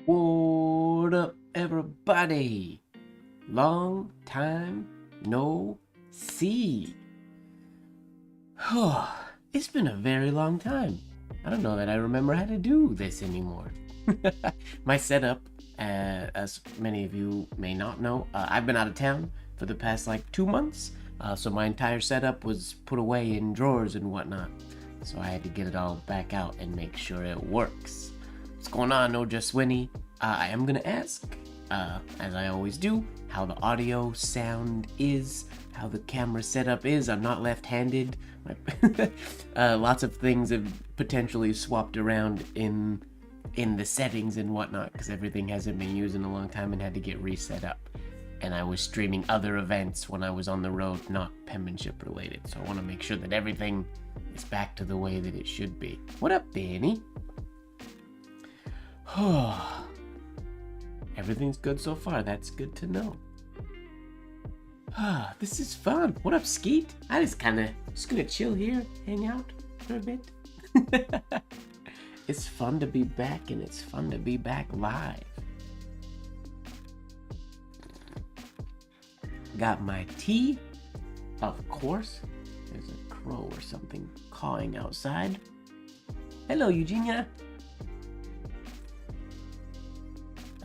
What up, everybody? Long time no see. It's been a very long time. I don't know that I remember how to do this anymore. My setup, as many of you may not know, I've been out of town for the past like 2 months, so my entire setup was put away in drawers and whatnot. So I had to get it all back out and make sure it works. What's going on, Ojaswini? I am gonna ask, as I always do, how the audio sound is, how the camera setup is. I'm not left-handed. Lots of things have potentially swapped around in the settings and whatnot because everything hasn't been used in a long time and had to get reset up. And I was streaming other events when I was on the road, not penmanship related. So I want to make sure that everything is back to the way that it should be. What up, Danny? Everything's good so far. That's good to know. This is fun. What up, Skeet? I just gonna chill here, hang out for a bit. It's fun to be back, and it's fun to be back live. Got my tea, of course. There's a crow or something cawing outside. Hello, Eugenia.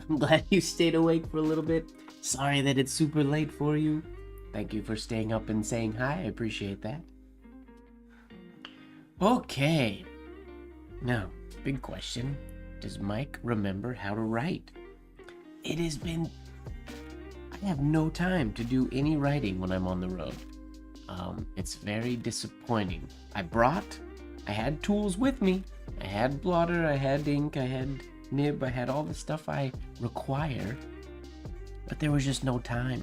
I'm glad you stayed awake for a little bit. Sorry that it's super late for you. Thank you for staying up and saying hi. I appreciate that. Okay. Now, big question. Does Mike remember how to write? It has been... I have no time to do any writing when I'm on the road. It's very disappointing. I had tools with me. I had blotter, I had ink, I had nib, I had all the stuff I require, but there was just no time.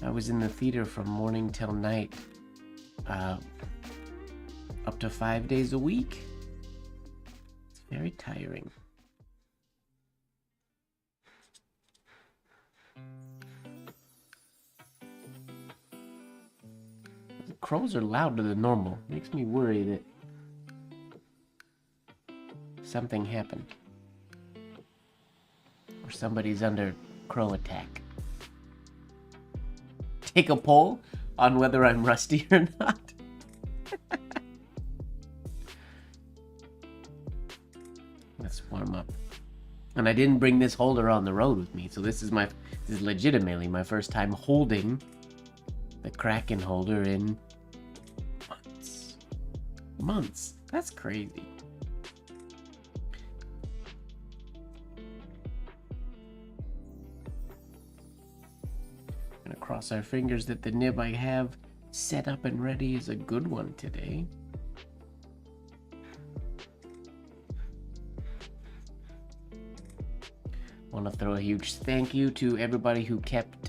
I was in the theater from morning till night, up to 5 days a week. It's very tiring. The crows are louder than normal. Makes me worry that something happened. Or somebody's under crow attack. Take a poll on whether I'm rusty or not. Let's warm up. And I didn't bring this holder on the road with me, so this is legitimately my first time holding the Kraken holder in months. That's crazy. Gonna cross our fingers that the nib I have set up and ready is a good one today. Want to throw a huge thank you to everybody who kept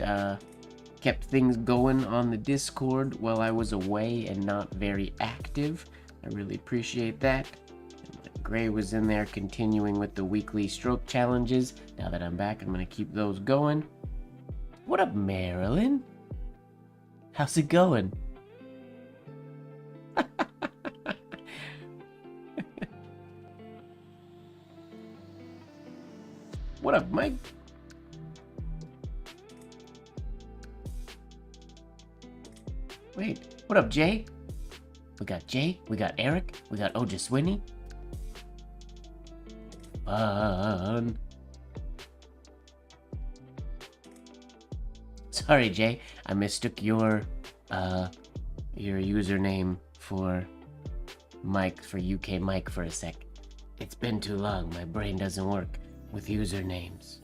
things going on the Discord while I was away and not very active. I really appreciate that. And Gray was in there continuing with the weekly stroke challenges. Now that I'm back, I'm gonna keep those going. What up, Marilyn? How's it going? What up, Mike? Wait, what up, Jay? We got Jay, we got Eric, we got Ojaswini. Fun. Sorry, Jay, I mistook your username for Mike, for UK Mike for a sec. It's been too long. My brain doesn't work with usernames.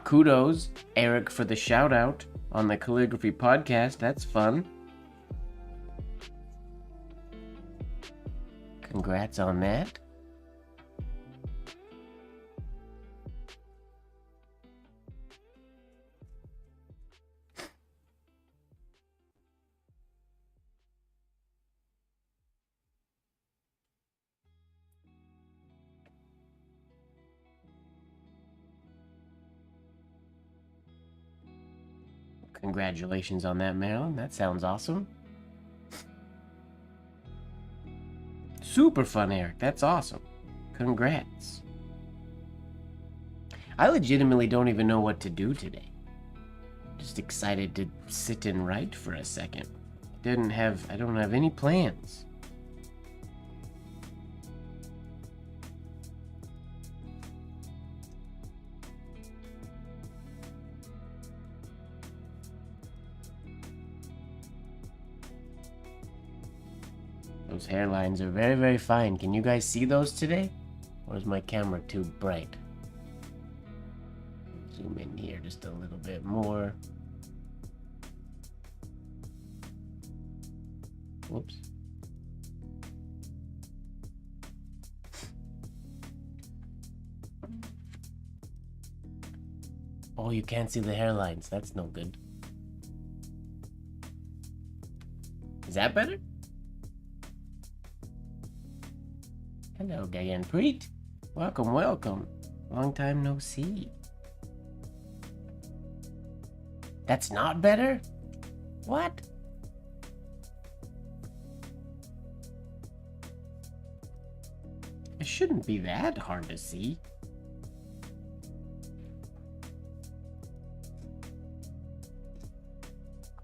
Kudos, Eric, for the shout out on the calligraphy podcast. That's fun. Congrats on that. Congratulations on that, Marilyn. That sounds awesome. Super fun, Eric. That's awesome. Congrats. I legitimately don't even know what to do today. Just excited to sit and write for a second. I don't have any plans. Those hairlines are very, very fine. Can you guys see those today? Or is my camera too bright? Zoom in here just a little bit more. Whoops. Oh, you can't see the hairlines. That's no good. Is that better? Hello, Gayan Preet. Welcome, welcome. Long time no see. That's not better? What? It shouldn't be that hard to see.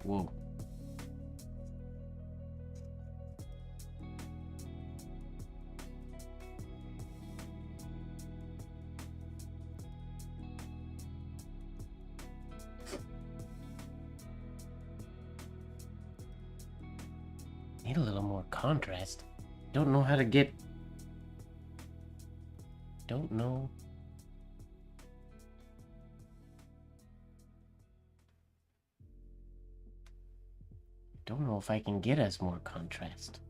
Whoa. Need a little more contrast. Don't know how to get... Don't know. Don't know if I can get us more contrast.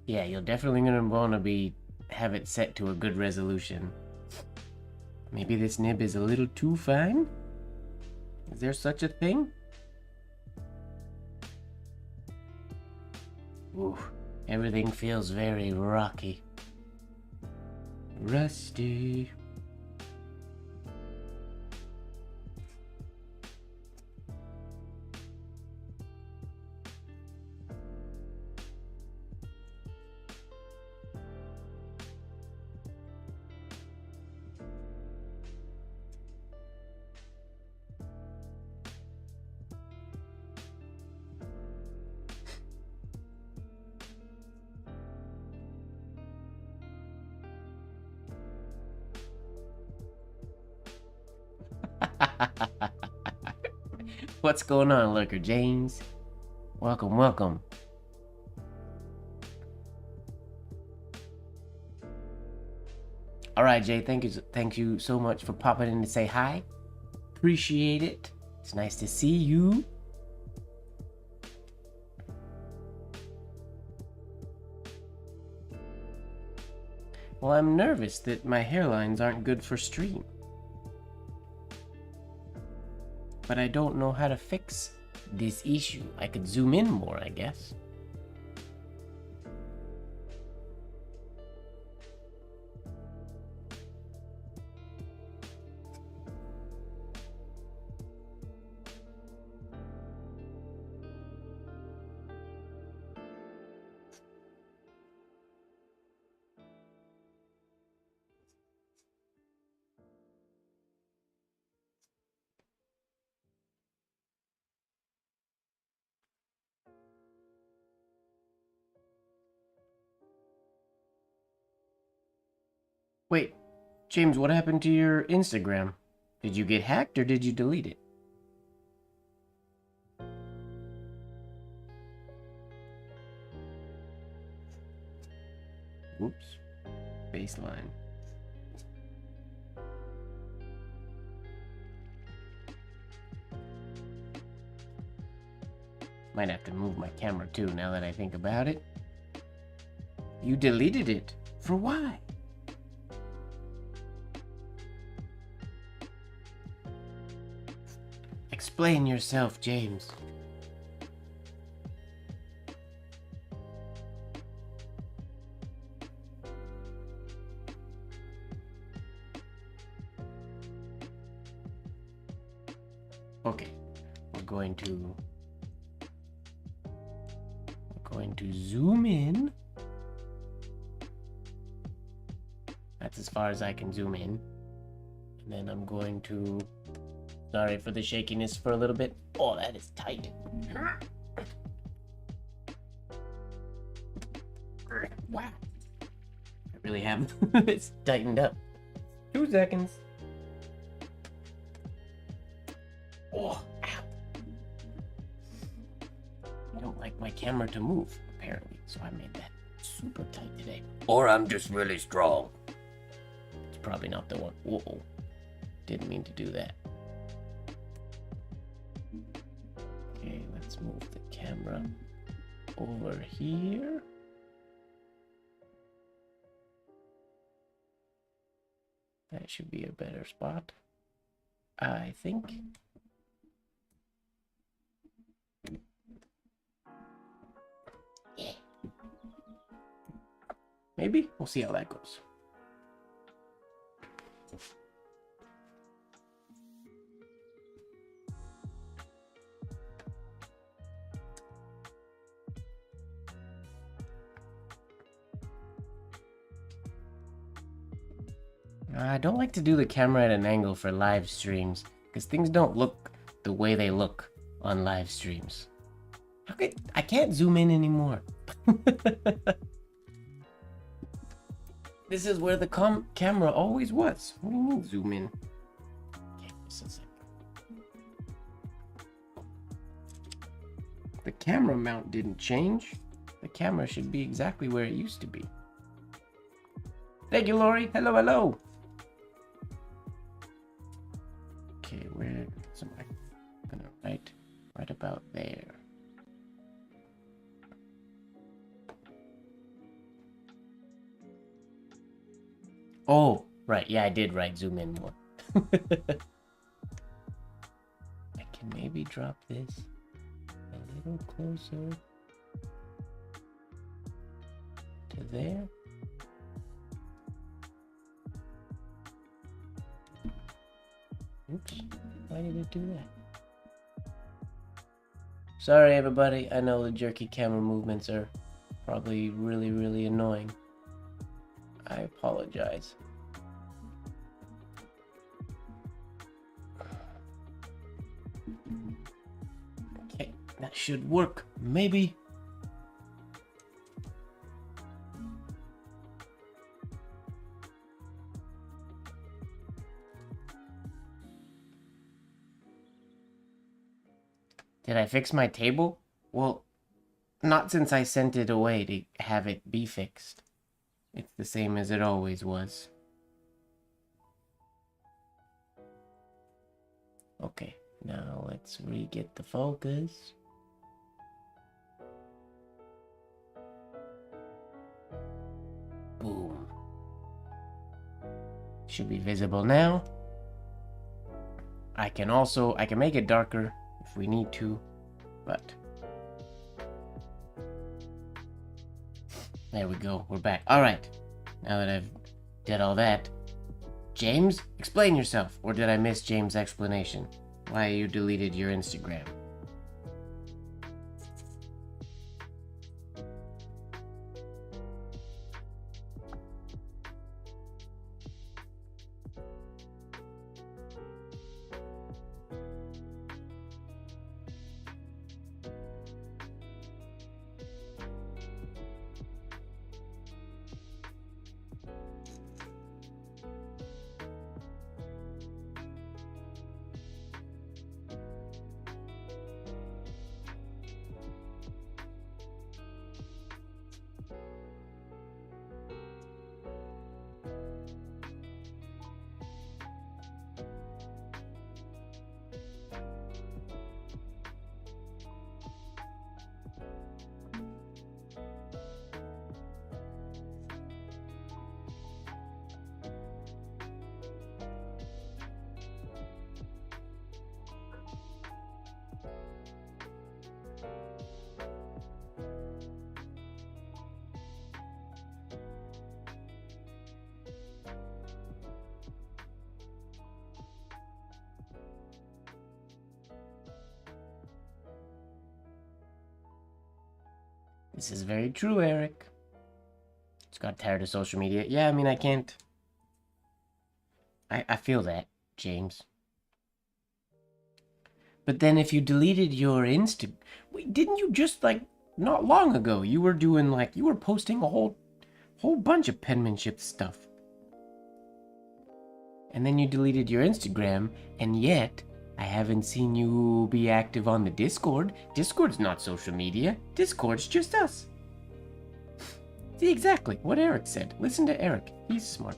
Yeah, you're definitely gonna wanna have it set to a good resolution. Maybe this nib is a little too fine? Is there such a thing? Ooh, everything feels very rocky. Rusty. What's going on, Lurker James? Welcome, welcome. All right, Jay, thank you so much for popping in to say hi. Appreciate it. It's nice to see you. Well, I'm nervous that my hairlines aren't good for stream. But I don't know how to fix this issue. I could zoom in more, I guess. Wait, James, what happened to your Instagram? Did you get hacked or did you delete it? Oops. Baseline. Might have to move my camera too, now that I think about it. You deleted it. For why? Explain yourself, James. Okay, we're going to zoom in. That's as far as I can zoom in. And then I'm going to, sorry for the shakiness for a little bit. Oh, that is tight. Wow. I really have, it's tightened up. 2 seconds. Oh, ow. I don't like my camera to move, apparently. So I made that super tight today. Or I'm just really strong. It's probably not the one. Whoa. Didn't mean to do that. Okay, let's move the camera over here. That should be a better spot, I think. Yeah. Maybe? We'll see how that goes. I don't like to do the camera at an angle for live streams because things don't look the way they look on live streams. I can't zoom in anymore. This is where the camera always was. What do you mean zoom in? Okay, just a second. The camera mount didn't change. The camera should be exactly where it used to be. Thank you, Lori. Hello, hello. Okay, where? So I'm gonna write right about there. Oh, right. Yeah, I did write zoom in more. I can maybe drop this a little closer to there. Oops, why did it do that? Sorry everybody, I know the jerky camera movements are probably really, really annoying. I apologize. Okay, that should work, maybe. Did I fix my table? Well, not since I sent it away to have it be fixed. It's the same as it always was. Okay, now let's re-get the focus. Boom. Should be visible now. I can make it darker if we need to, but there we go, we're back. All right, now that I've did all that, James, explain yourself. Or did I miss James' explanation? Why you deleted your Instagram? This is very true, Eric. Just got tired of social media. Yeah, I mean, I can't. I feel that, James. But then if you deleted your wait, didn't you just like not long ago you were doing like you were posting a whole bunch of penmanship stuff. And then you deleted your Instagram, and yet I haven't seen you be active on the Discord. Discord's not social media. Discord's just us. See exactly what Eric said. Listen to Eric. He's smart.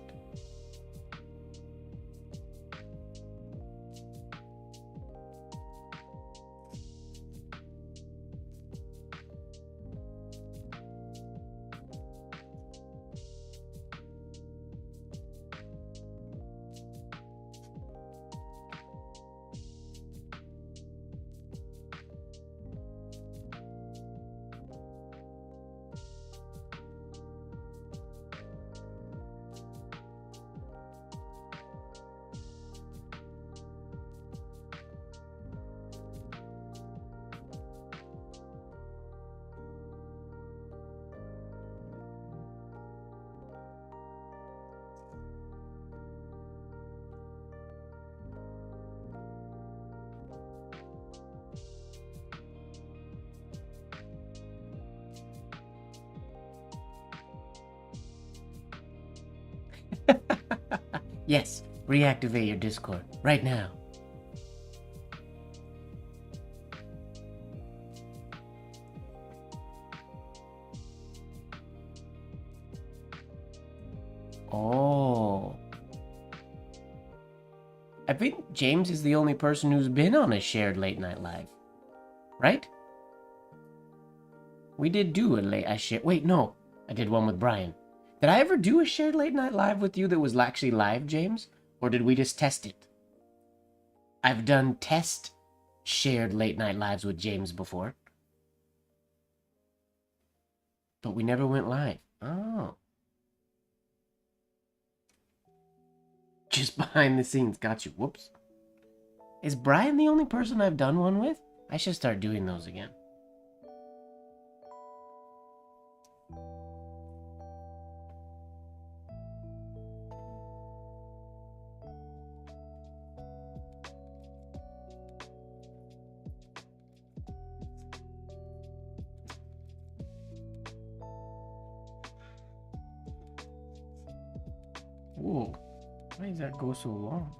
Yes, reactivate your Discord right now. Oh. I think James is the only person who's been on a shared late night live. Right? We did do wait, no. I did one with Brian. Did I ever do a shared late night live with you that was actually live, James? Or did we just test it? I've done test shared late night lives with James before. But we never went live. Oh. Just behind the scenes. Got you. Whoops. Is Brian the only person I've done one with? I should start doing those again. Whoa. Why does that go so long?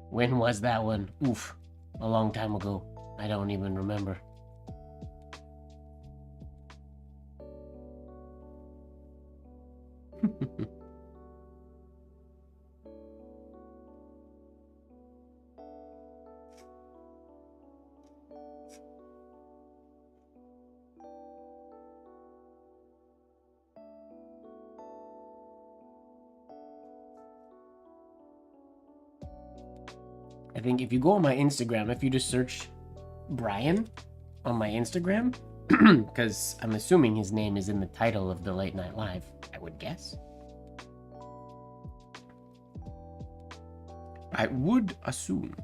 When was that one? Oof. A long time ago. I don't even remember. I think if you go on my Instagram, if you just search Brian on my Instagram, because I'm assuming his name is in the title of the late night live, I would guess. I would assume.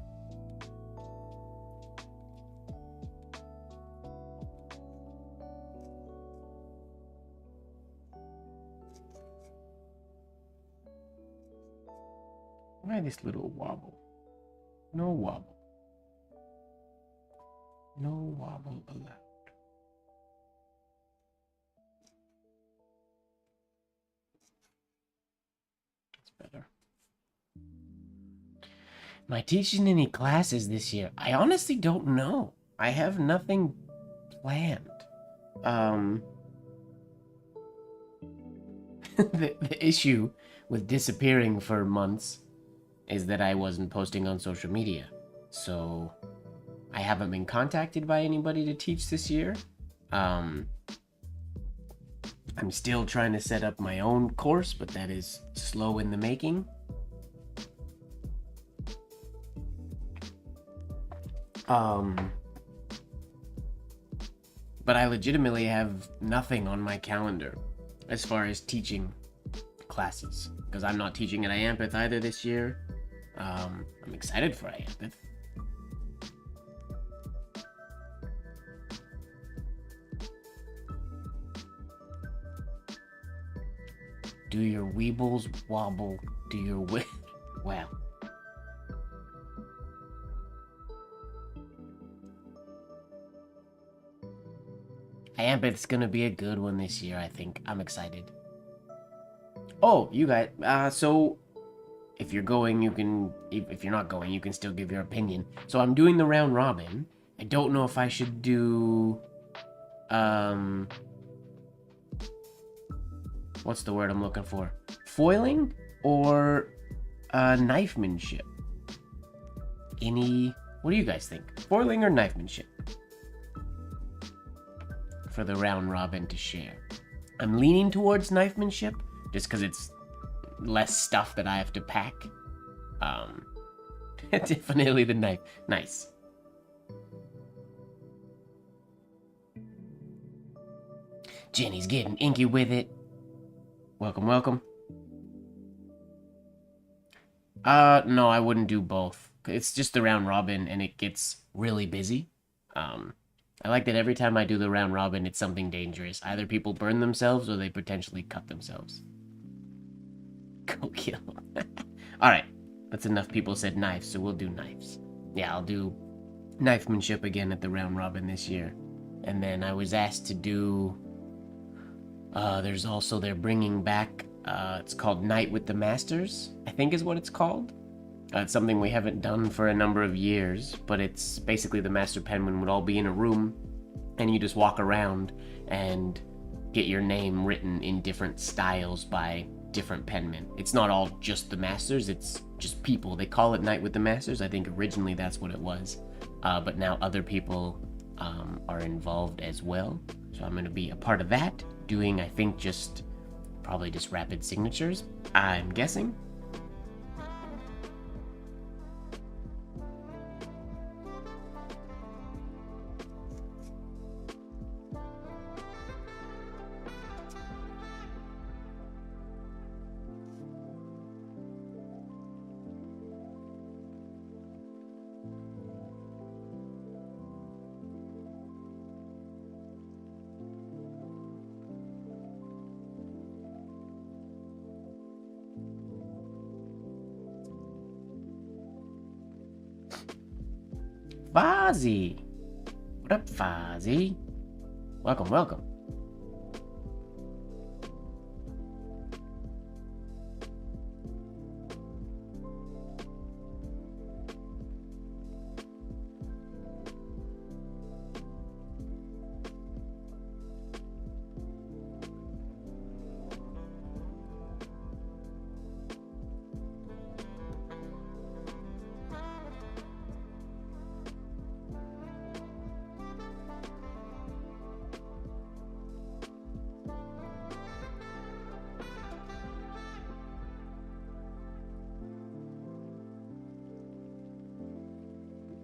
Why this little wobble? No wobble. No wobble allowed. That's better. Am I teaching any classes this year? I honestly don't know. I have nothing planned. The issue with disappearing for months is that I wasn't posting on social media. So I haven't been contacted by anybody to teach this year. I'm still trying to set up my own course, but that is slow in the making. But I legitimately have nothing on my calendar as far as teaching classes, because I'm not teaching at IAMPITH either this year. I'm excited for IAMPITH. Do your weebles wobble? Do your wow. IAMPITH's gonna be a good one this year, I think. I'm excited. Oh, you guys, so if you're going, you can, if you're not going, you can still give your opinion. So I'm doing the round robin. I don't know if I should do, what's the word I'm looking for? Foiling or knifemanship? What do you guys think? Foiling or knifemanship? For the round robin to share. I'm leaning towards knifemanship just because it's less stuff that I have to pack. Definitely the knife. Nice. Jenny's getting inky with it. Welcome, welcome. No, I wouldn't do both. It's just the round robin and it gets really busy. I like that every time I do the round robin, it's something dangerous. Either people burn themselves or they potentially cut themselves. Go kill. Alright, that's enough people said knives, so we'll do knives. Yeah, I'll do knifemanship again at the round robin this year. And then I was asked to do... there's also, they're bringing back, it's called Night with the Masters, I think is what it's called. It's something we haven't done for a number of years, but it's basically the Master Penman would all be in a room, and you just walk around and get your name written in different styles by different penmen. It's not all just the Masters, it's just people. They call it Night with the Masters. I think originally that's what it was, but now other people are involved as well. So I'm going to be a part of that, doing, I think, probably just rapid signatures, I'm guessing. Fozzie! What up, Fozzie? Welcome, welcome.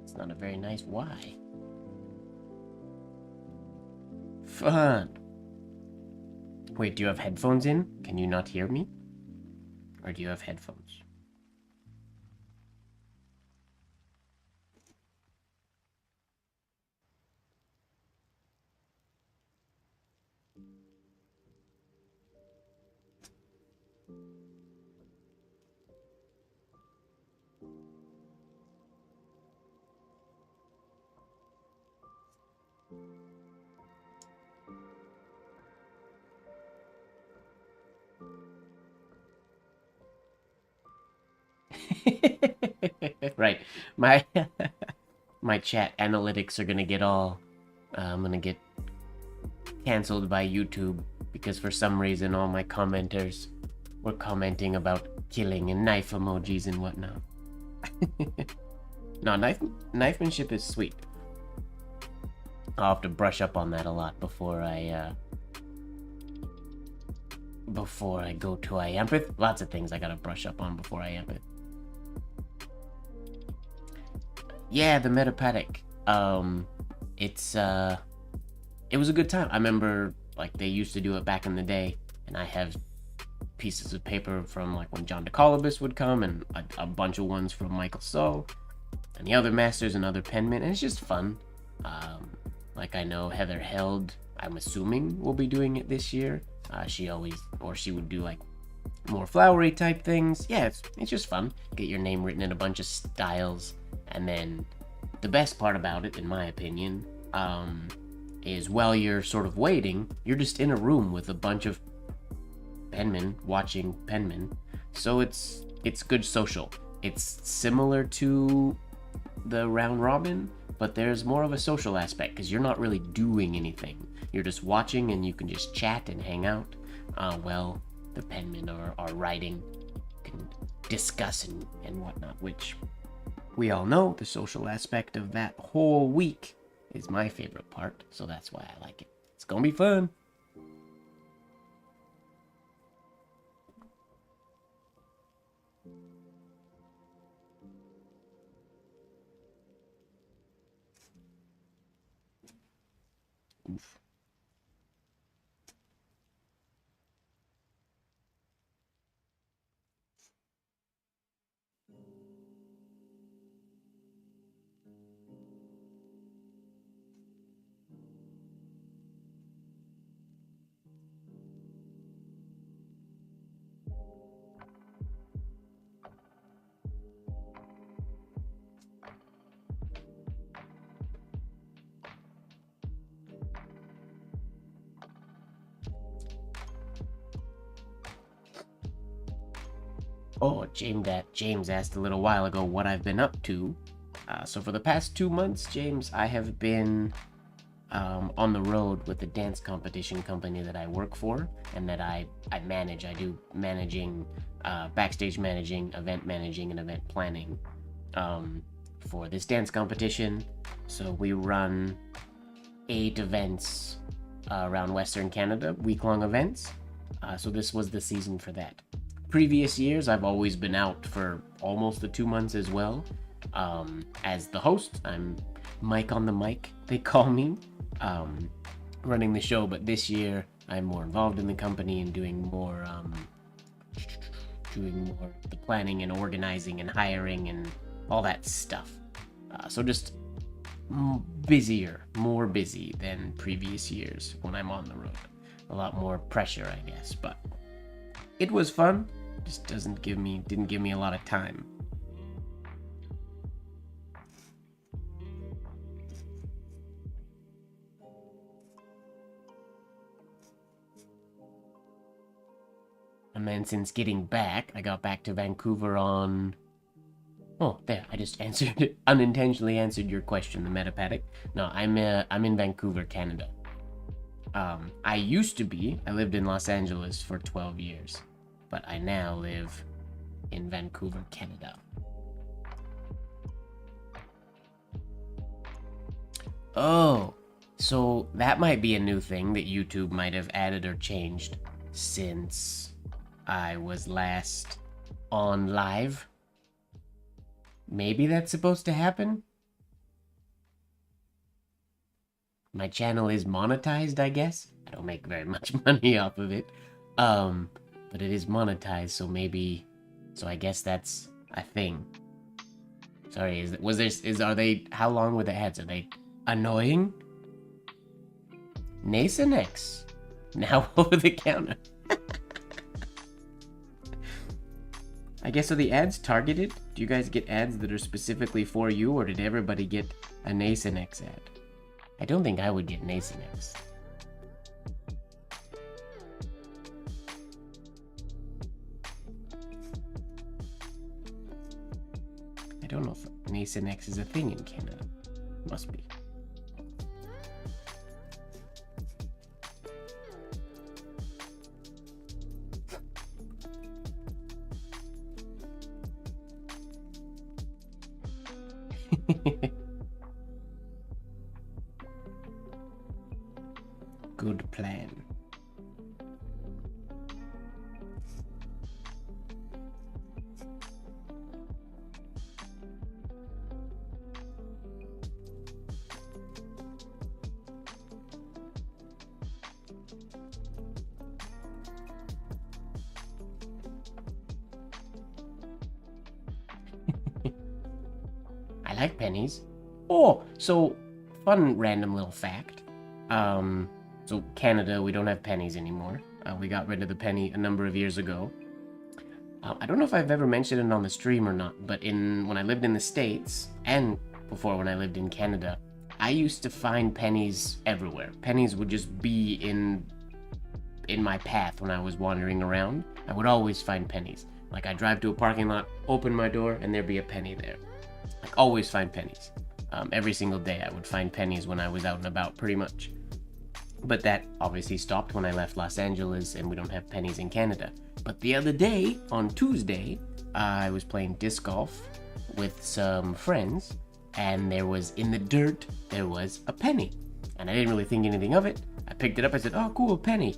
It's not a very nice Y. Fun. Wait, do you have headphones in? Can you not hear me? Or do you have headphones? Right. My chat analytics are gonna get all... I'm gonna get canceled by YouTube because for some reason all my commenters were commenting about killing and knife emojis and whatnot. No, knifemanship is sweet. I'll have to brush up on that a lot before I go to IAMPITH. Lots of things I gotta brush up on before IAMPITH. Yeah, the Metapatic. Um, it's it was a good time. I remember like they used to do it back in the day, and I have pieces of paper from like when John DeColobus would come, and a bunch of ones from Michael So and the other masters and other penmen, and it's just fun. Like I know Heather Held, I'm assuming will be doing it this year. She would do like more flowery type things. Yeah, it's just fun. Get your name written in a bunch of styles, and then the best part about it, in my opinion, is while you're sort of waiting, you're just in a room with a bunch of penmen watching penmen. So it's good social. It's similar to the round robin, but there's more of a social aspect because you're not really doing anything. You're just watching, and you can just chat and hang out while the penmen are writing, can discuss and whatnot, which we all know the social aspect of that whole week is my favorite part, so that's why I like it. It's gonna be fun. Oof. Oh, James asked a little while ago what I've been up to. So for the past 2 months, James, I have been on the road with the dance competition company that I work for and that I manage. I do managing, backstage managing, event managing, and event planning for this dance competition. So we run 8 events around Western Canada, week-long events. So this was the season for that. Previous years, I've always been out for almost the 2 months as well. As the host, I'm Mike on the mic, they call me, running the show. But this year, I'm more involved in the company and doing more the planning and organizing and hiring and all that stuff. So just more busy than previous years when I'm on the road. A lot more pressure, I guess, but it was fun. Just didn't give me a lot of time. And then since getting back, I got back to Vancouver on... Oh, there, I just unintentionally answered your question, the Metapathic. No, I'm in Vancouver, Canada. I lived in Los Angeles for 12 years, but I now live in Vancouver, Canada. Oh, so that might be a new thing that YouTube might have added or changed since I was last on live. Maybe that's supposed to happen? My channel is monetized, I guess. I don't make very much money off of it. But it is monetized, so maybe... So I guess that's a thing. Sorry, are they... How long were the ads? Are they annoying? Nasonex. Now over the counter. I guess, are the ads targeted? Do you guys get ads that are specifically for you, or did everybody get a Nasonex ad? I don't think I would get Nasonex. I don't know if Nasonex is a thing in Canada. Must be. Good plan. like pennies. Oh, so fun random little fact. So Canada, we don't have pennies anymore. We got rid of the penny a number of years ago. I don't know if I've ever mentioned it on the stream or not, but when I lived in the States, and before when I lived in Canada, I used to find pennies everywhere. Pennies would just be in my path when I was wandering around. I would always find pennies. Like, I'd drive to a parking lot, open my door, and there'd be a penny there. Like, always find pennies. Every single day I would find pennies when I was out and about, pretty much. But that obviously stopped when I left Los Angeles, and we don't have pennies in Canada. But the other day, on Tuesday, I was playing disc golf with some friends, and there was, in the dirt, there was a penny. And I didn't really think anything of it. I picked it up, I said, oh cool, a penny.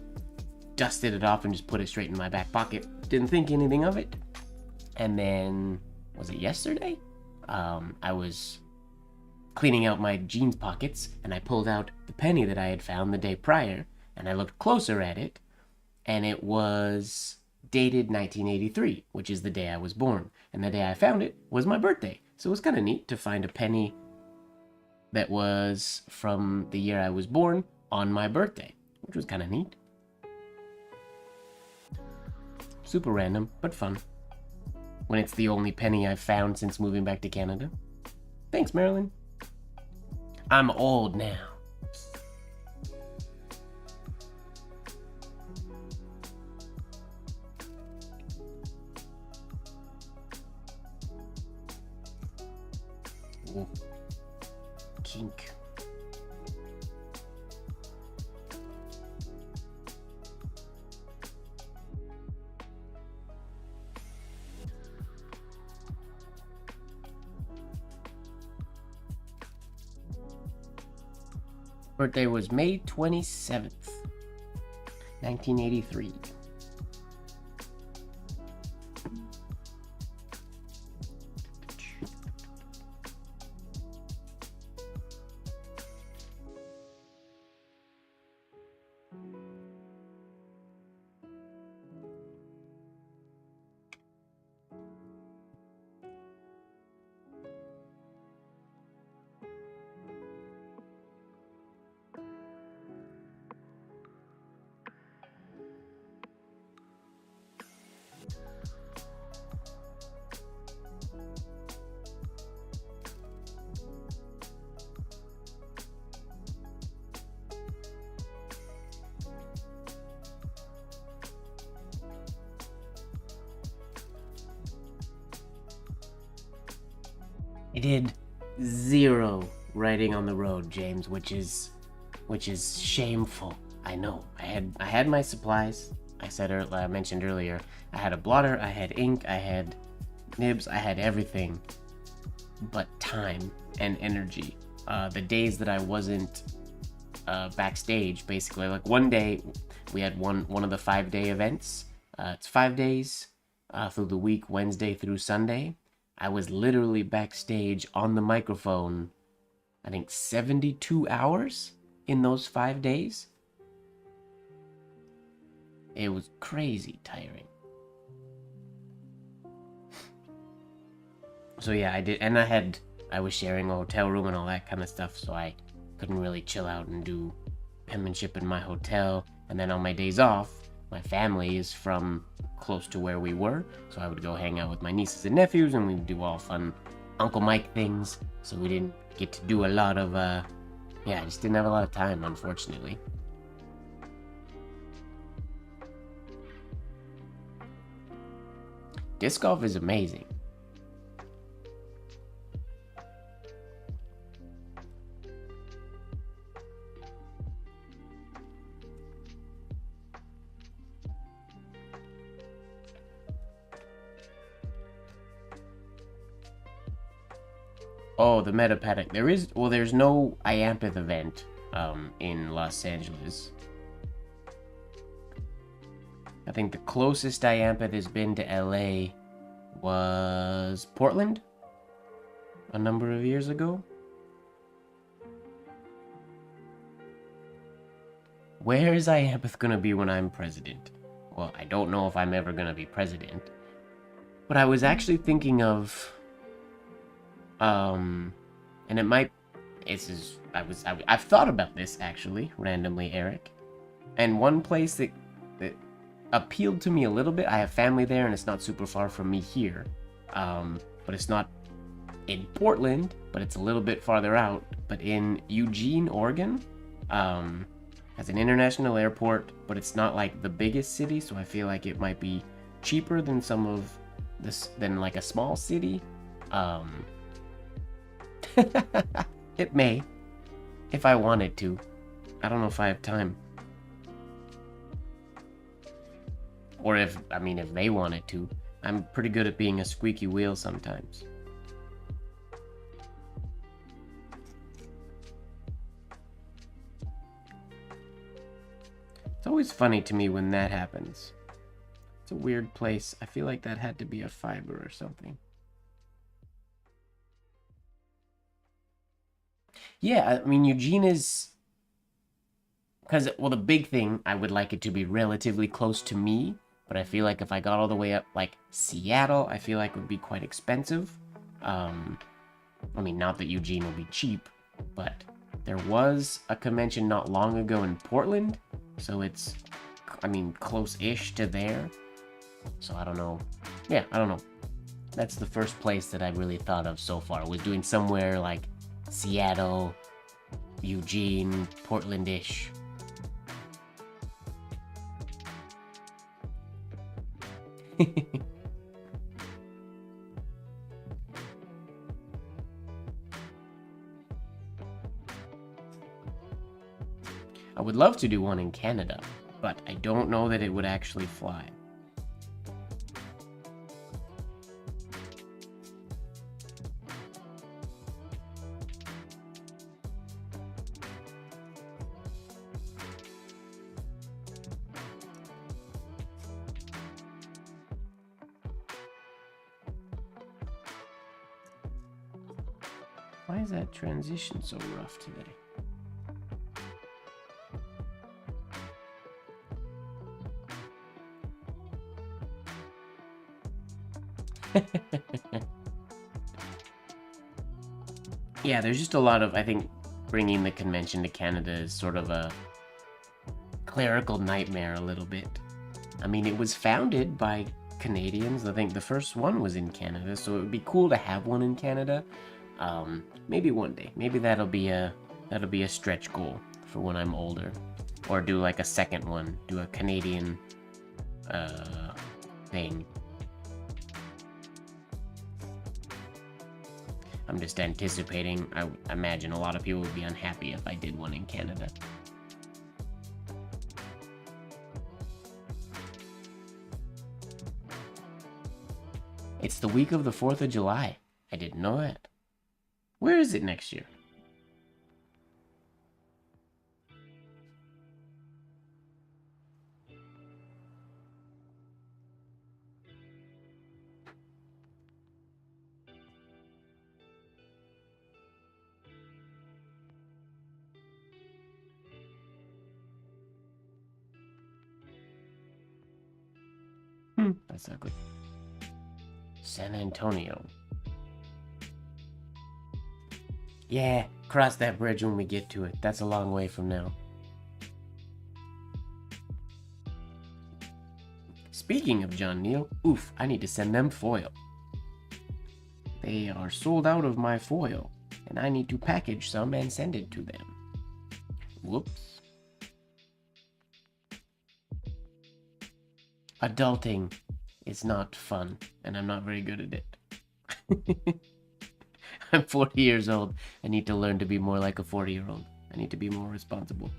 Dusted it off and just put it straight in my back pocket. Didn't think anything of it. And then, was it yesterday? I was cleaning out my jeans pockets, and I pulled out the penny that I had found the day prior, and I looked closer at it, and it was dated 1983, which is the day I was born. And the day I found it was my birthday. So it was kind of neat to find a penny that was from the year I was born on my birthday, which was kind of neat. Super random, but fun. When it's the only penny I've found since moving back to Canada. Thanks, Marilyn. I'm old now. Ooh. Kink. Birthday was May 27th, 1983. I did 0 riding on the road, James, which is shameful. I know. I had my supplies. I mentioned earlier. I had a blotter, I had ink, I had nibs, I had everything. But time and energy. The days that I wasn't backstage, basically, like one day we had one of the 5-day events. It's 5 days through the week, Wednesday through Sunday. I was literally backstage on the microphone, I think 72 hours in those 5 days. It was crazy tiring. So yeah, I did, and I was sharing a hotel room and all that kind of stuff, so I couldn't really chill out and do penmanship in my hotel. And then on my days off, my family is from close to where we were, so I would go hang out with my nieces and nephews, and we would do all fun Uncle Mike things. So we didn't get to do a lot of I just didn't have a lot of time, unfortunately. Disc golf is amazing. Oh, the meta paddock. There's no Iampath event in Los Angeles. I think the closest Iampath has been to LA was Portland a number of years ago. Where is Iampath gonna be when I'm president? Well, I don't know if I'm ever gonna be president, but I was actually thinking of And it might. I've thought about this actually, randomly, Eric. And one place that appealed to me a little bit. I have family there, and it's not super far from me here. But it's not in Portland, but it's a little bit farther out. But in Eugene, Oregon, has an international airport, but it's not like the biggest city, so I feel like it might be cheaper than some of this, than like a small city. It may, if I wanted to. I don't know if I have time. Or if they wanted to. I'm pretty good at being a squeaky wheel sometimes. It's always funny to me when that happens. It's a weird place. I feel like that had to be a fiber or something. Yeah, I mean, Eugene is... Because, well, the big thing, I would like it to be relatively close to me, but I feel like if I got all the way up, like, Seattle, I feel like would be quite expensive. I mean, not that Eugene will be cheap, but there was a convention not long ago in Portland, so it's, I mean, close-ish to there. So I don't know. Yeah, I don't know. That's the first place that I really thought of so far, was doing somewhere like Seattle, Eugene, Portland-ish. I would love to do one in Canada, but I don't know that it would actually fly. Why is that transition so rough today? Yeah, there's just a lot of, I think, bringing the convention to Canada is sort of a clerical nightmare a little bit. I mean, it was founded by Canadians. I think the first one was in Canada, so it would be cool to have one in Canada. Maybe one day. Maybe that'll be a stretch goal for when I'm older, or do like a second one, do a Canadian thing. I'm just anticipating. I imagine a lot of people would be unhappy if I did one in Canada. It's the week of the 4th of July. I didn't know that. Where is it next year? That's ugly. San Antonio. Yeah, cross that bridge when we get to it. That's a long way from now. Speaking of John Neal, oof, I need to send them foil. They are sold out of my foil, and I need to package some and send it to them. Whoops. Adulting is not fun, and I'm not very good at it. I'm 40 years old. I need to learn to be more like a 40-year-old. I need to be more responsible.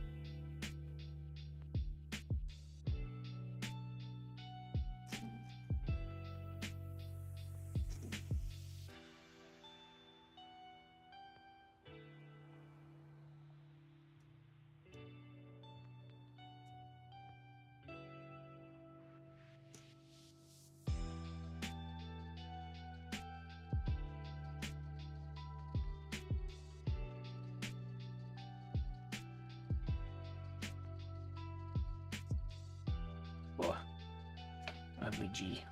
Oh, ugly G.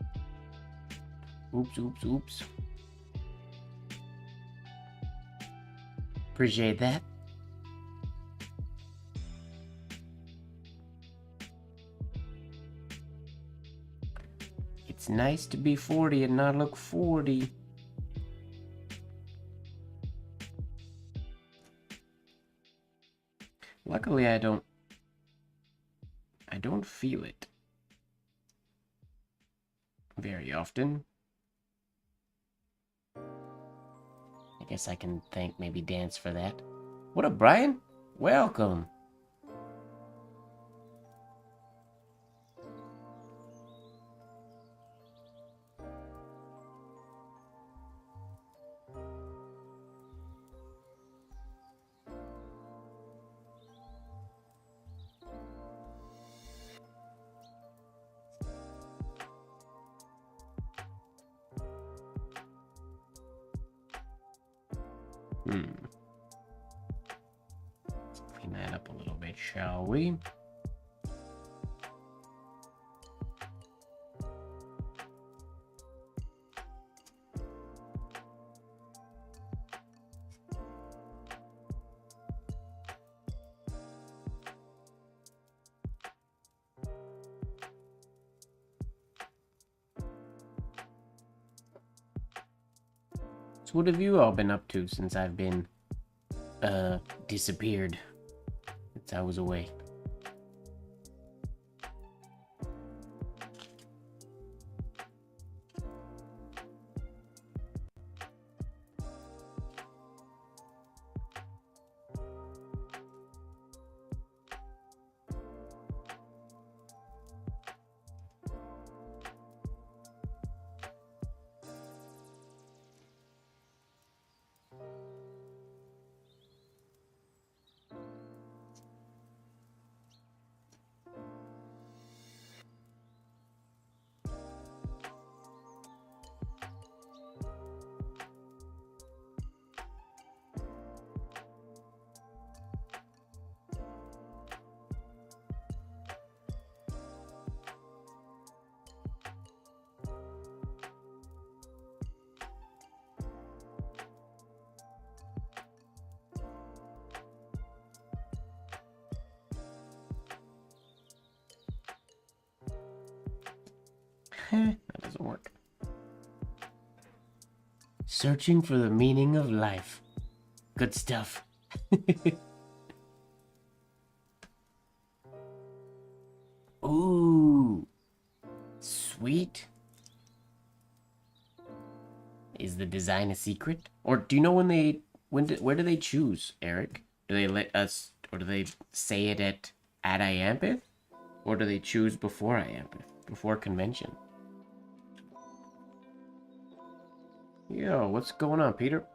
Oops, oops, oops. Appreciate that. It's nice to be 40 and not look 40. Luckily, I don't feel it very often. I guess I can thank maybe Dance for that. What up, Brian? Welcome. Let's clean that up a little bit, shall we? So what have you all been up to since I've been, disappeared? Since I was away. That doesn't work. Searching for the meaning of life. Good stuff. Ooh. Sweet. Is the design a secret? Or do you know where do they choose, Eric? Do they let us, or do they say it at Iampith? Or do they choose before Iampith? Before convention? Yo, what's going on, Peter?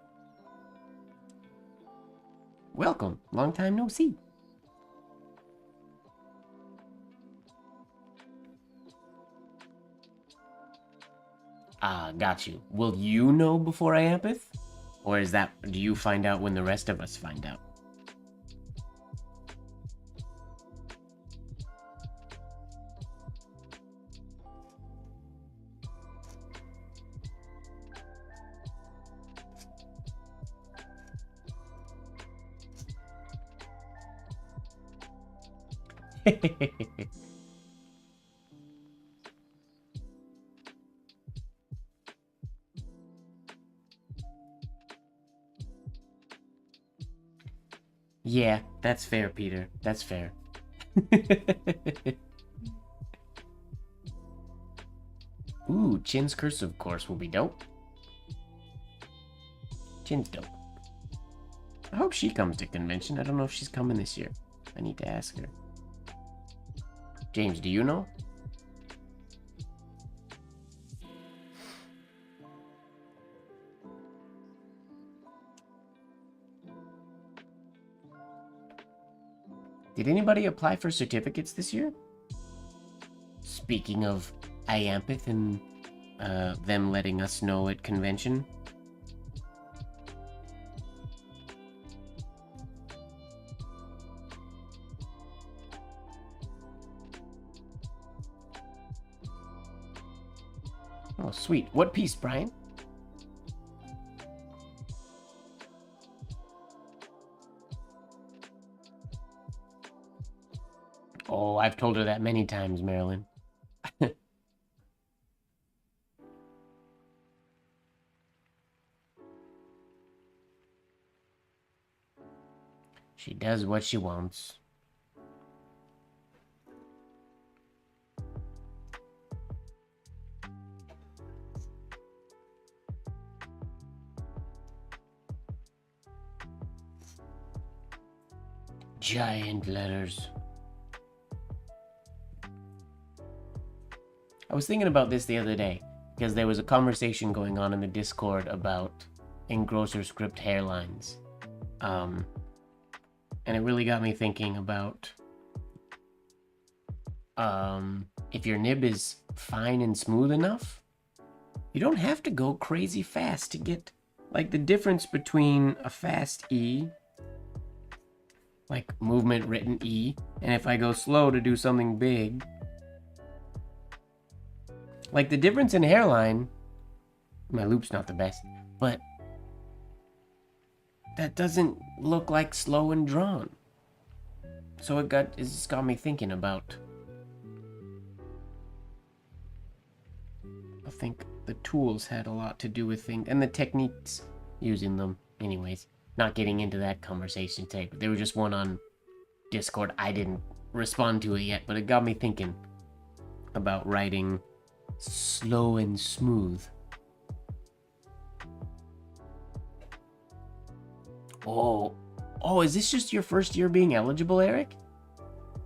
Welcome. Long time no see. Ah, got you. Will you know before Iampith? Or do you find out when the rest of us find out? Yeah, that's fair, Peter. That's fair. Ooh, Chin's cursive course will be dope. Chin's dope. I hope she comes to convention. I don't know if she's coming this year. I need to ask her. James, do you know? Did anybody apply for certificates this year? Speaking of Iampith and them letting us know at convention. Oh, sweet. What piece, Brian? Oh, I've told her that many times, Marilyn. She does what she wants. Giant letters. I was thinking about this the other day because there was a conversation going on in the Discord about engrosser script hairlines. And it really got me thinking about if your nib is fine and smooth enough, you don't have to go crazy fast to get, like, the difference between a fast E, like movement written E, and if I go slow to do something big, like the difference in hairline, my loop's not the best, but that doesn't look like slow and drawn. So it just got me thinking about, I think the tools had a lot to do with things, and the techniques using them. Anyways, not getting into that conversation today, but there was just one on Discord. I didn't respond to it yet, but it got me thinking about writing slow and smooth. Oh, is this just your first year being eligible, Eric?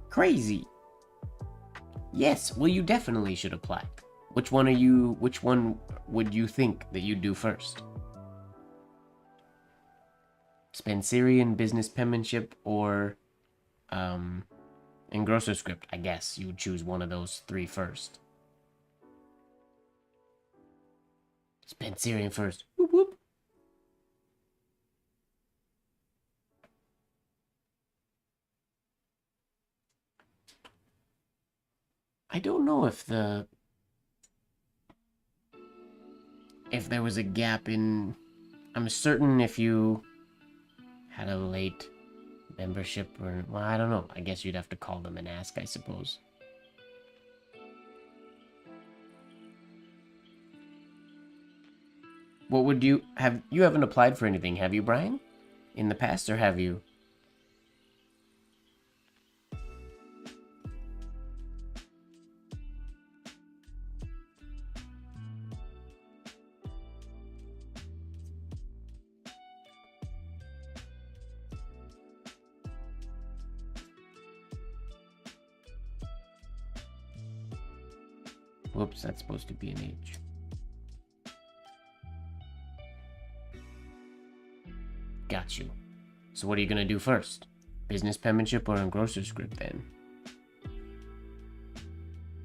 Crazy. Yes, well, you definitely should apply. Which one would you think that you'd do first? Spencerian business penmanship or engrosser script? I guess you would choose one of those three first. Spencerian first. Whoop whoop. I don't know if there was a gap in... I'm certain if you had a late membership or... Well, I don't know. I guess you'd have to call them and ask, I suppose. What would you have... You haven't applied for anything, have you, Brian? In the past, or have you? Whoops, that's supposed to be an H. Got you. So what are you gonna do first? Business penmanship or engrosser script then?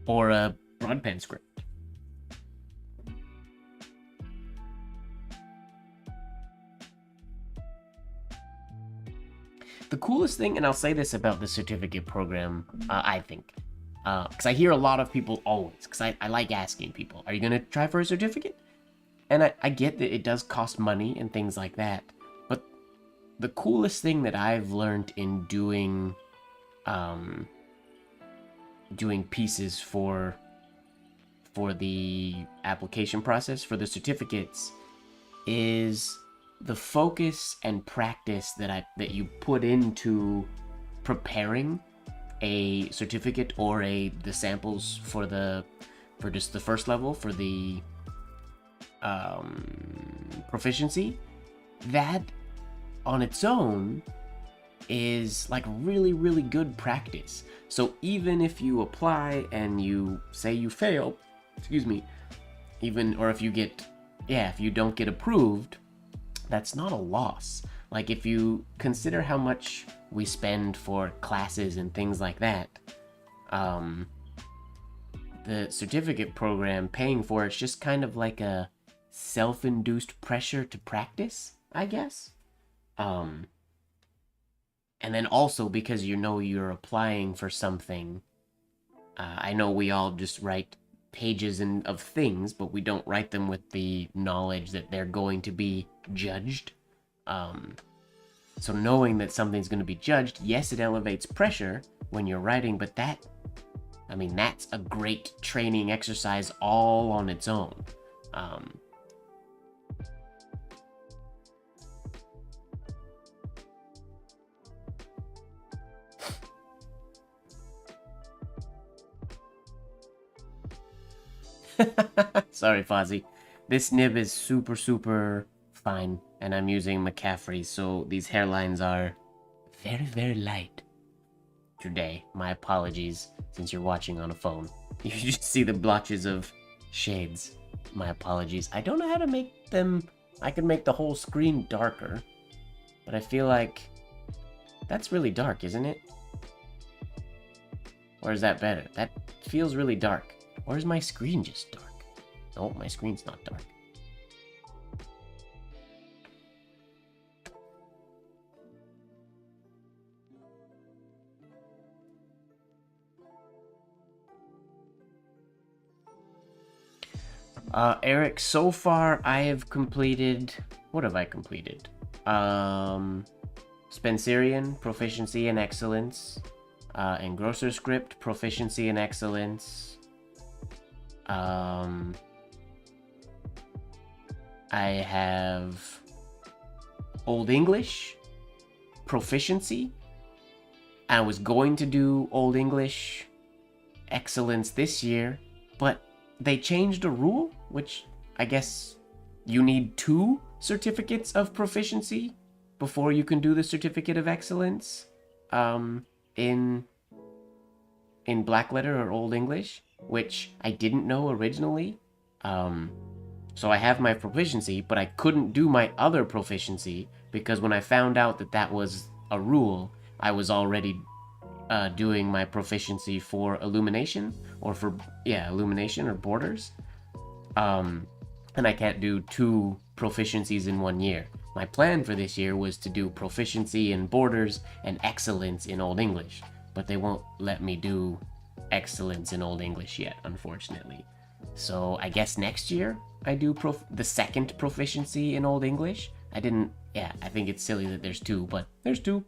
Or a broadpen script? The coolest thing, and I'll say this about the certificate program, I think, because I hear a lot of people always, because I like asking people, are you going to try for a certificate? And I get that it does cost money and things like that, but the coolest thing that I've learned in doing pieces for the application process, for the certificates, is the focus and practice that you put into preparing a certificate or the samples for just the first level, for the proficiency. That on its own is like really, really good practice. So even if you apply and you say you fail, or if you don't get approved, that's not a loss. Like, if you consider how much we spend for classes and things like that, the certificate program, paying for it's just kind of like a self-induced pressure to practice, I guess. And then also because you're applying for something, I know we all just write pages of things, but we don't write them with the knowledge that they're going to be judged. So knowing that something's going to be judged, yes, it elevates pressure when you're writing, but that I mean, that's a great training exercise all on its own. Sorry, Fozzie. This nib is super, super fine, and I'm using McCaffrey, so these hairlines are very, very light today. My apologies, since you're watching on a phone. You just see the blotches of shades. My apologies. I don't know how to make them... I could make the whole screen darker, but I feel like that's really dark, isn't it? Or is that better? That feels really dark. Or is my screen just dark? No, my screen's not dark. Eric, so far I have completed... What have I completed? Spencerian, Proficiency and Excellence. Engrosser Script, Proficiency and Excellence. I have Old English, Proficiency. I was going to do Old English Excellence this year, but they changed a rule, which I guess you need 2 certificates of proficiency before you can do the Certificate of Excellence in Blackletter or Old English, which I didn't know originally. So I have my proficiency, but I couldn't do my other proficiency because when I found out that that was a rule, I was already doing my proficiency for illumination, or for, illumination or borders. And I can't do 2 proficiencies in 1 year. My plan for this year was to do proficiency in borders and excellence in Old English, but they won't let me do excellence in Old English yet, unfortunately. So I guess next year I do the second proficiency in Old English. I think it's silly that there's 2, but there's 2.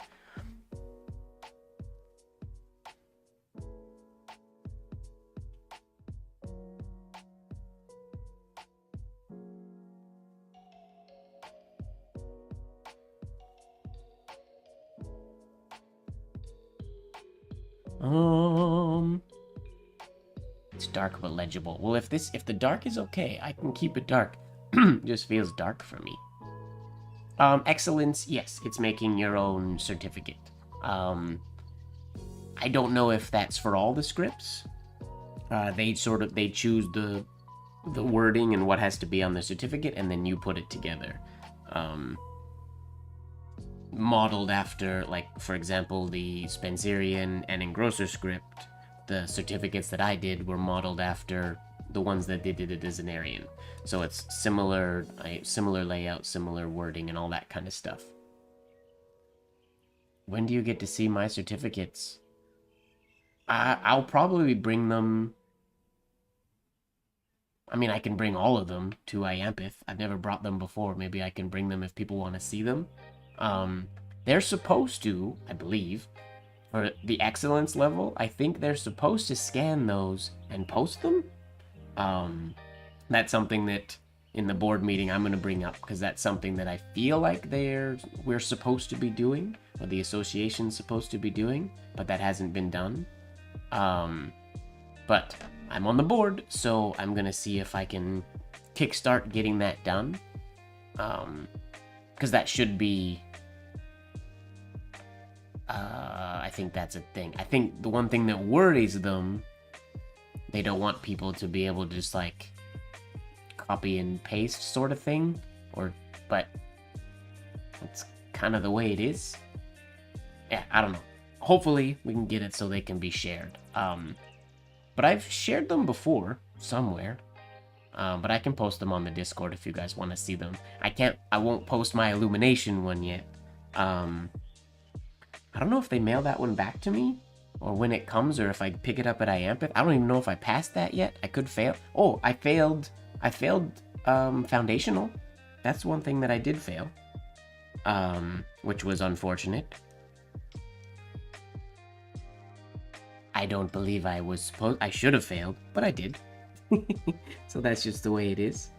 It's dark but legible. Well, if the dark is okay, I can keep it dark. Just feels dark for me. Excellence, yes, it's making your own certificate. I don't know if that's for all the scripts. They choose the wording and what has to be on the certificate, and then you put it together. Modeled after, like, for example, the Spencerian and Engrosser script, the certificates that I did were modeled after the ones that they did at Disneyarian. So it's similar layout, similar wording, and all that kind of stuff. When do you get to see my certificates? I'll probably bring them... I mean, I can bring all of them to Iampith. I've never brought them before. Maybe I can bring them if people want to see them. They're supposed to, I believe, for the excellence level, I think they're supposed to scan those and post them. That's something that in the board meeting I'm going to bring up, because that's something that I feel like we're supposed to be doing, or the association's supposed to be doing, but that hasn't been done. But I'm on the board, so I'm going to see if I can kickstart getting that done. Because that should be... I think that's a thing. I think the one thing that worries them, they don't want people to be able to just, like, copy and paste sort of thing. But it's kind of the way it is. Yeah, I don't know. Hopefully we can get it so they can be shared. But I've shared them before, somewhere. But I can post them on the Discord if you guys want to see them. I won't post my illumination one yet. I don't know if they mail that one back to me, or when it comes, or if I pick it up at Iampith. I don't even know if I passed that yet. I could fail. Oh, I failed foundational. That's one thing that I did fail, which was unfortunate. I don't believe I should have failed, but I did. So that's just the way it is.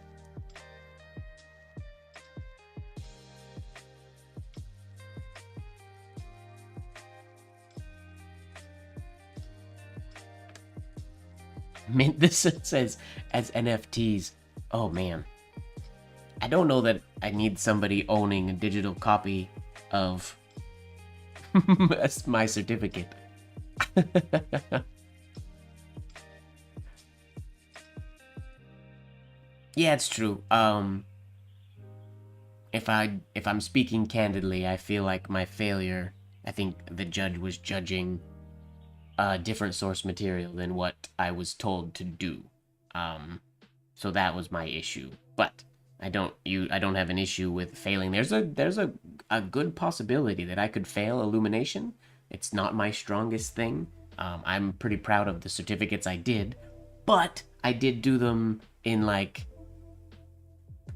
Mint this says as NFTs. Oh man. I don't know that I need somebody owning a digital copy of my certificate. Yeah, it's true. If I'm speaking candidly, I feel like my failure, I think the judge was judging a different source material than what I was told to do. So that was my issue. But I don't have an issue with failing. There's a good possibility that I could fail illumination. It's not my strongest thing. I'm pretty proud of the certificates I did, but I did do them in like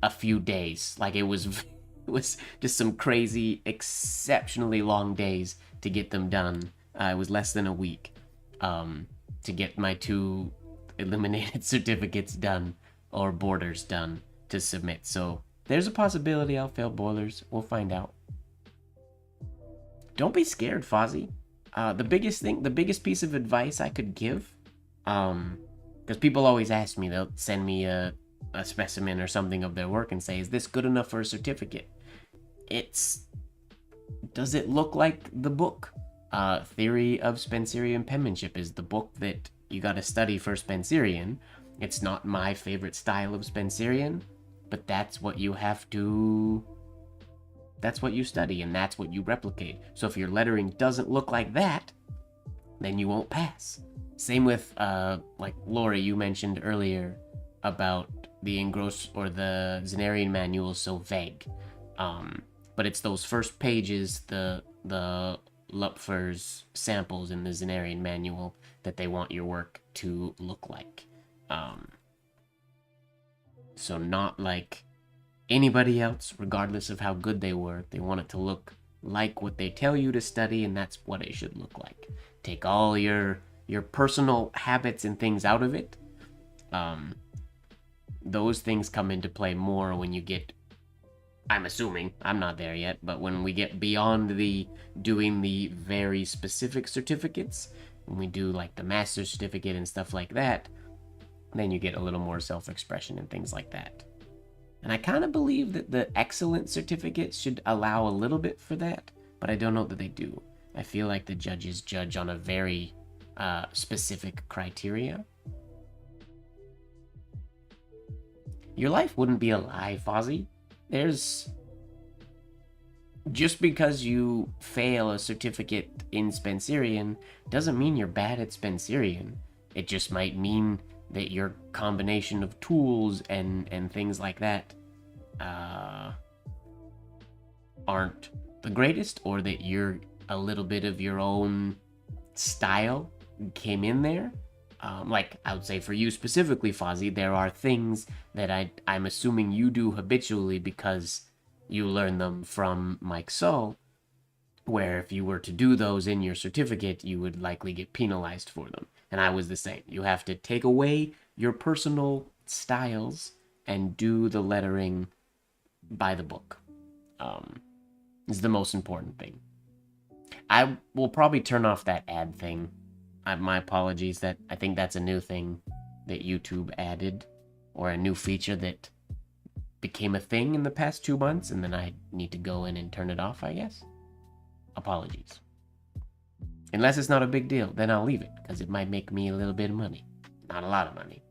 a few days. Like it was it was just some crazy, exceptionally long days to get them done. It was less than a week to get my 2 illuminated certificates done, or borders done, to submit. So there's a possibility I'll fail boilers. We'll find out. Don't be scared, Fozzie. The biggest piece of advice I could give, because people always ask me, they'll send me a specimen or something of their work and say, is this good enough for a certificate? Does it look like the book? Theory of Spencerian Penmanship is the book that you gotta study for Spencerian. It's not my favorite style of Spencerian, but that's what you study, and that's what you replicate. So if your lettering doesn't look like that, then you won't pass. Same with, like Lori, you mentioned earlier about the the Zenarian manual is so vague. But it's those first pages, the Lupfer's samples in the Zenarian manual, that they want your work to look like. So not like anybody else, regardless of how good they were. They want it to look like what they tell you to study, and that's what it should look like. Take all your personal habits and things out of it. Those things come into play more when you get, I'm assuming, I'm not there yet, but when we get beyond doing the very specific certificates, when we do like the master's certificate and stuff like that, then you get a little more self-expression and things like that. And I kind of believe that the excellent certificate should allow a little bit for that, but I don't know that they do. I feel like the judges judge on a very specific criteria. Your life wouldn't be a lie, Fozzie. Just because you fail a certificate in Spencerian doesn't mean you're bad at Spencerian. It just might mean that your combination of tools and things like that aren't the greatest, or that you're a little bit of your own style came in there. Like I would say for you specifically, Fozzie, there are things that I'm assuming you do habitually because you learn them from Mike Sull, where if you were to do those in your certificate, you would likely get penalized for them. And I was the same. You have to take away your personal styles and do the lettering by the book. Is the most important thing. I will probably turn off that ad thing. My apologies, that I think that's a new thing that YouTube added, or a new feature that became a thing in the past 2 months, and then I need to go in and turn it off, I guess. Apologies. Unless it's not a big deal, then I'll leave it, because it might make me a little bit of money. Not a lot of money.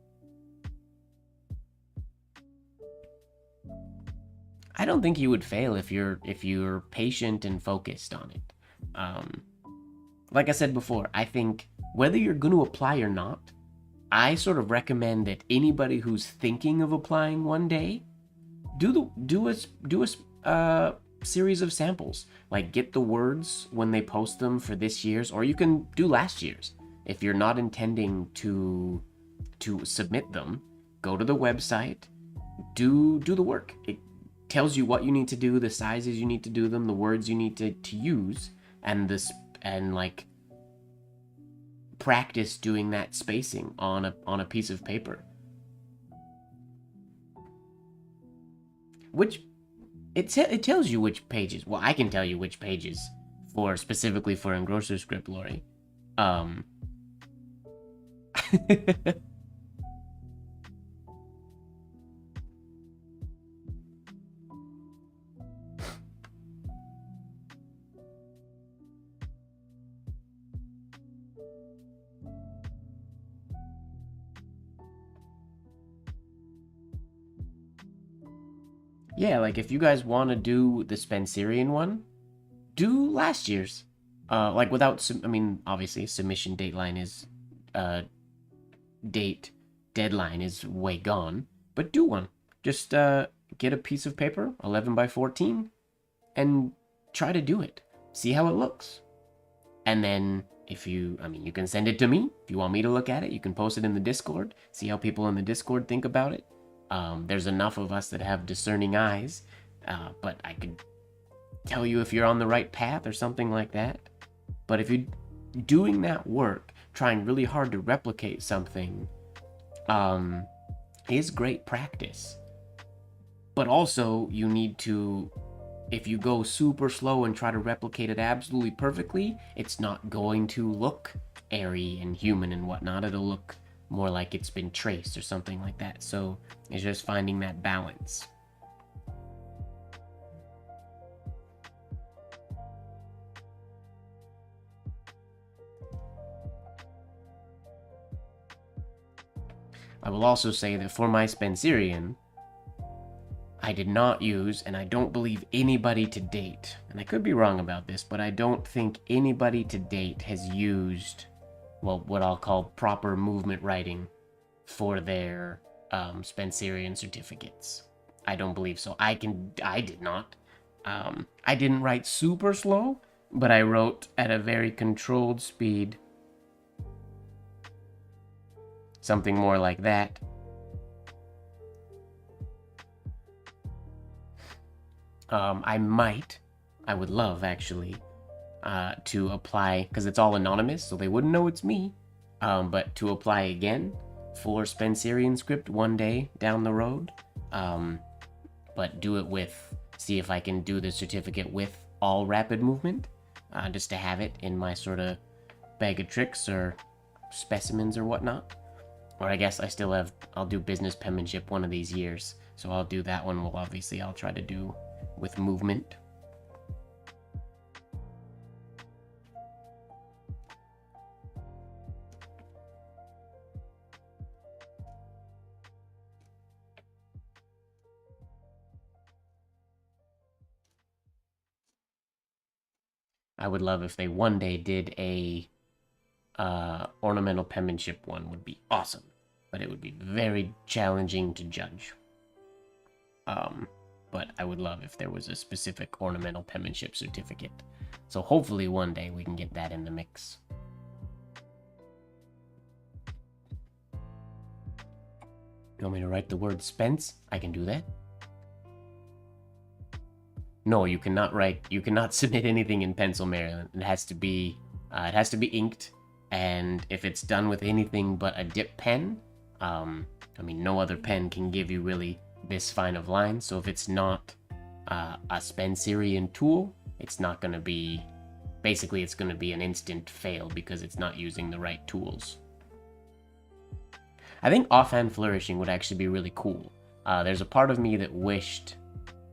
I don't think you would fail if you're patient and focused on it. Like I said before, I think whether you're going to apply or not, I sort of recommend that anybody who's thinking of applying one day do a series of samples. Like get the words when they post them for this year's, or you can do last year's. If you're not intending to submit them, go to the website, do the work. It tells you what you need to do, the sizes you need to do them, the words you need to use, and like practice doing that spacing on a piece of paper. Which it tells you which pages. Well, I can tell you which pages for specifically for Engrosser script, Lori. Yeah, like if you guys want to do the Spencerian one, do last year's. Like without, I mean, obviously submission deadline is way gone, but do one. Just get a piece of paper, 11 by 14, and try to do it. See how it looks. And then if you can send it to me. If you want me to look at it, you can post it in the Discord. See how people in the Discord think about it. There's enough of us that have discerning eyes, but I could tell you if you're on the right path or something like that. But if you're doing that work, trying really hard to replicate something, is great practice. But also, you need to, if you go super slow and try to replicate it absolutely perfectly, it's not going to look airy and human and whatnot. It'll look more like it's been traced or something like that. So it's just finding that balance. I will also say that for my Spencerian, I did not use, and I don't believe anybody to date, and I could be wrong about this, but I don't think anybody to date has used, well, what I'll call proper movement writing for their Spencerian certificates. I don't believe so. I did not. I didn't write super slow, but I wrote at a very controlled speed. Something more like that. I would love actually to apply, because it's all anonymous, so they wouldn't know it's me, but to apply again for Spencerian script one day down the road, but do it with, see if I can do the certificate with all rapid movement, just to have it in my sort of bag of tricks or specimens or whatnot. Or I guess I'll do business penmanship one of these years, so I'll do that one. Well, obviously I'll try to do with movement. I would love if they one day did a ornamental penmanship one. Would be awesome, but it would be very challenging to judge. But I would love if there was a specific ornamental penmanship certificate. So hopefully one day we can get that in the mix. You want me to write the word Spence? I can do that. No, you cannot submit anything in pencil, Maryland. It has to be inked, and if it's done with anything but a dip pen, no other pen can give you really this fine of lines. So if it's not a Spencerian tool, it's not going to be, basically it's going to be an instant fail because it's not using the right tools. I think offhand flourishing would actually be really cool. There's a part of me that wished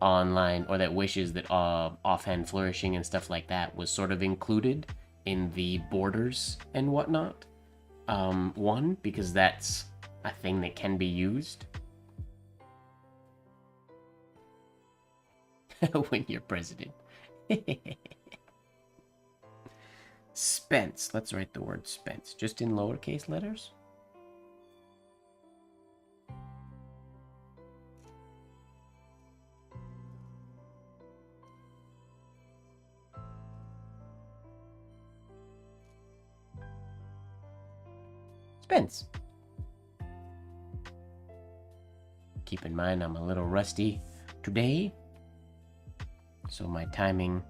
online, or that wishes that offhand flourishing and stuff like that was sort of included in the borders and whatnot. One, because that's a thing that can be used. When you're president. Spence. Let's write the word Spence. Just in lowercase letters. Spence. Keep in mind I'm a little rusty today, so my timing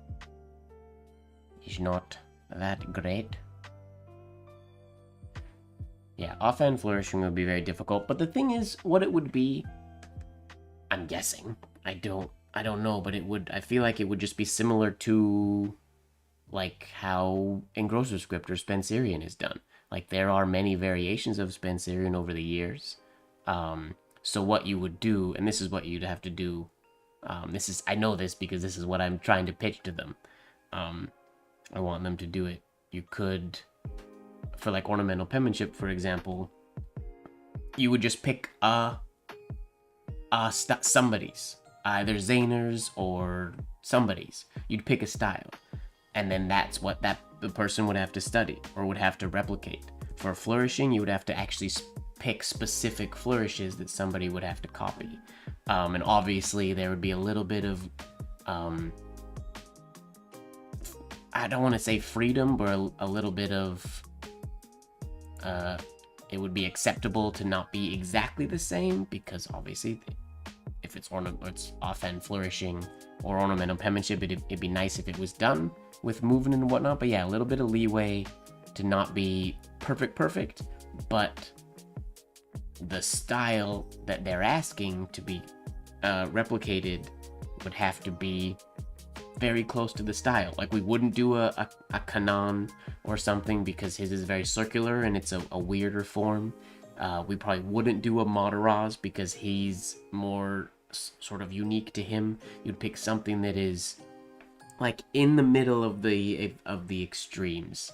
is not that great. Yeah, offhand flourishing would be very difficult, but the thing is, what it would be, I'm guessing. I don't know, but I feel like it would just be similar to like how Engrosser script or Spencerian is done. Like there are many variations of Spencerian over the years. So what you would do, and this is what you'd have to do. I know this because this is what I'm trying to pitch to them. I want them to do it. You could, for like ornamental penmanship, for example, you would just pick somebody's, either Zaner's or somebody's. You'd pick a style, and then that's what the person would have to study or would have to replicate. For flourishing, you would have to actually pick specific flourishes that somebody would have to copy. And obviously there would be a little bit of, I don't want to say freedom, but a little bit of, it would be acceptable to not be exactly the same, because obviously if it's offhand flourishing or ornamental penmanship, it'd be nice if it was done with movement and whatnot. But yeah, a little bit of leeway to not be perfect, but the style that they're asking to be replicated would have to be very close to the style. Like we wouldn't do a Kanan or something because his is very circular and it's a weirder form. We probably wouldn't do a Mataraz because he's more sort of unique to him. You'd pick something that is like in the middle of the extremes.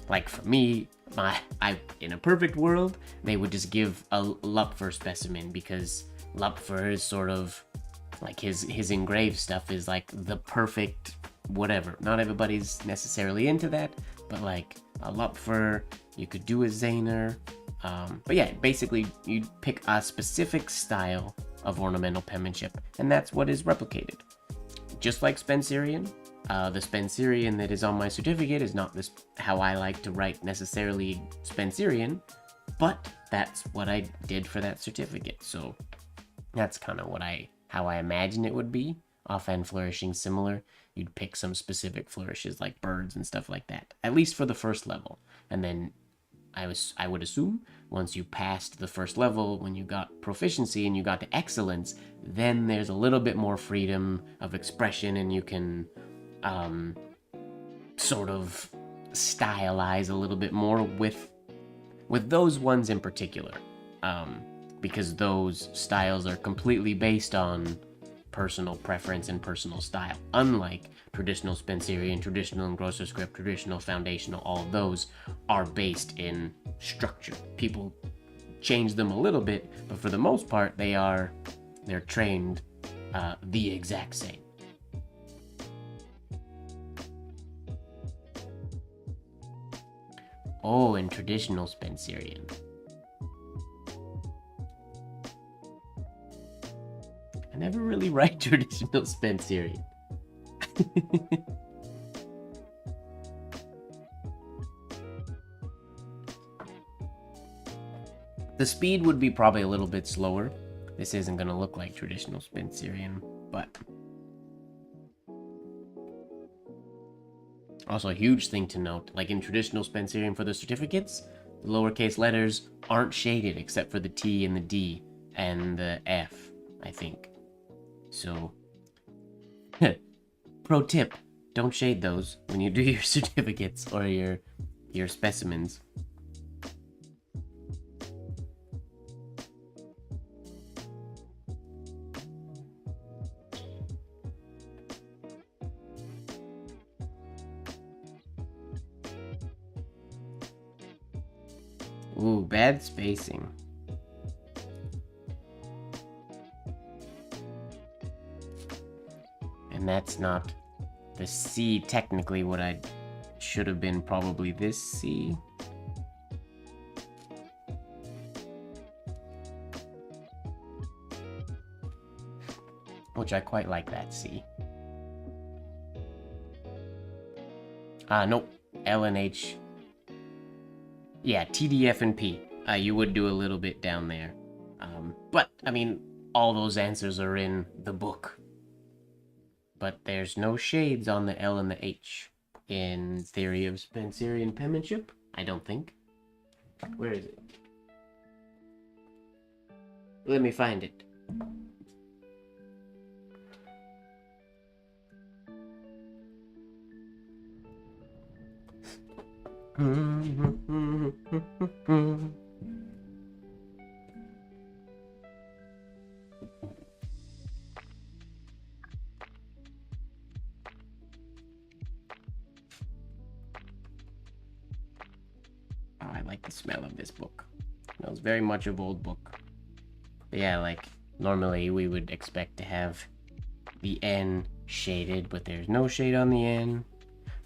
Like for me, in a perfect world, they would just give a Lupfer specimen, because Lupfer is sort of like his engraved stuff is like the perfect whatever. Not everybody's necessarily into that, but like a Lupfer, you could do a Zaner. But yeah, basically you'd pick a specific style of ornamental penmanship, and that's what is replicated. Just like Spencerian. The Spencerian that is on my certificate is not how I like to write necessarily Spencerian, but that's what I did for that certificate. So that's kind of how I imagine it would be. Offhand flourishing similar. You'd pick some specific flourishes like birds and stuff like that, at least for the first level. And then I would assume once you passed the first level, when you got proficiency and you got to excellence, then there's a little bit more freedom of expression, and you can sort of stylize a little bit more with those ones in particular, because those styles are completely based on personal preference and personal style, unlike traditional Spencerian, traditional Engrosser script, traditional foundational. All of those are based in structure. People change them a little bit, but for the most part they're trained the exact same. Oh, and traditional Spencerian. I never really write traditional Spencerian. The speed would be probably a little bit slower. This isn't going to look like traditional Spencerian, but also a huge thing to note, like in traditional Spencerian for the certificates, the lowercase letters aren't shaded except for the T and the D and the F, I think. So, pro tip, don't shade those when you do your certificates or your specimens. Ooh, bad spacing. And that's not the C, technically. What I should have been probably this C. Which I quite like that C. Nope. L and H. Yeah, T, D, F, and P. You would do a little bit down there. But, I mean, all those answers are in the book. But there's no shades on the L and the H in Theory of Spencerian Penmanship, I don't think. Where is it? Let me find it. Oh, I like the smell of this book. It smells very much of old book. But yeah, like, normally we would expect to have the N shaded, but there's no shade on the N.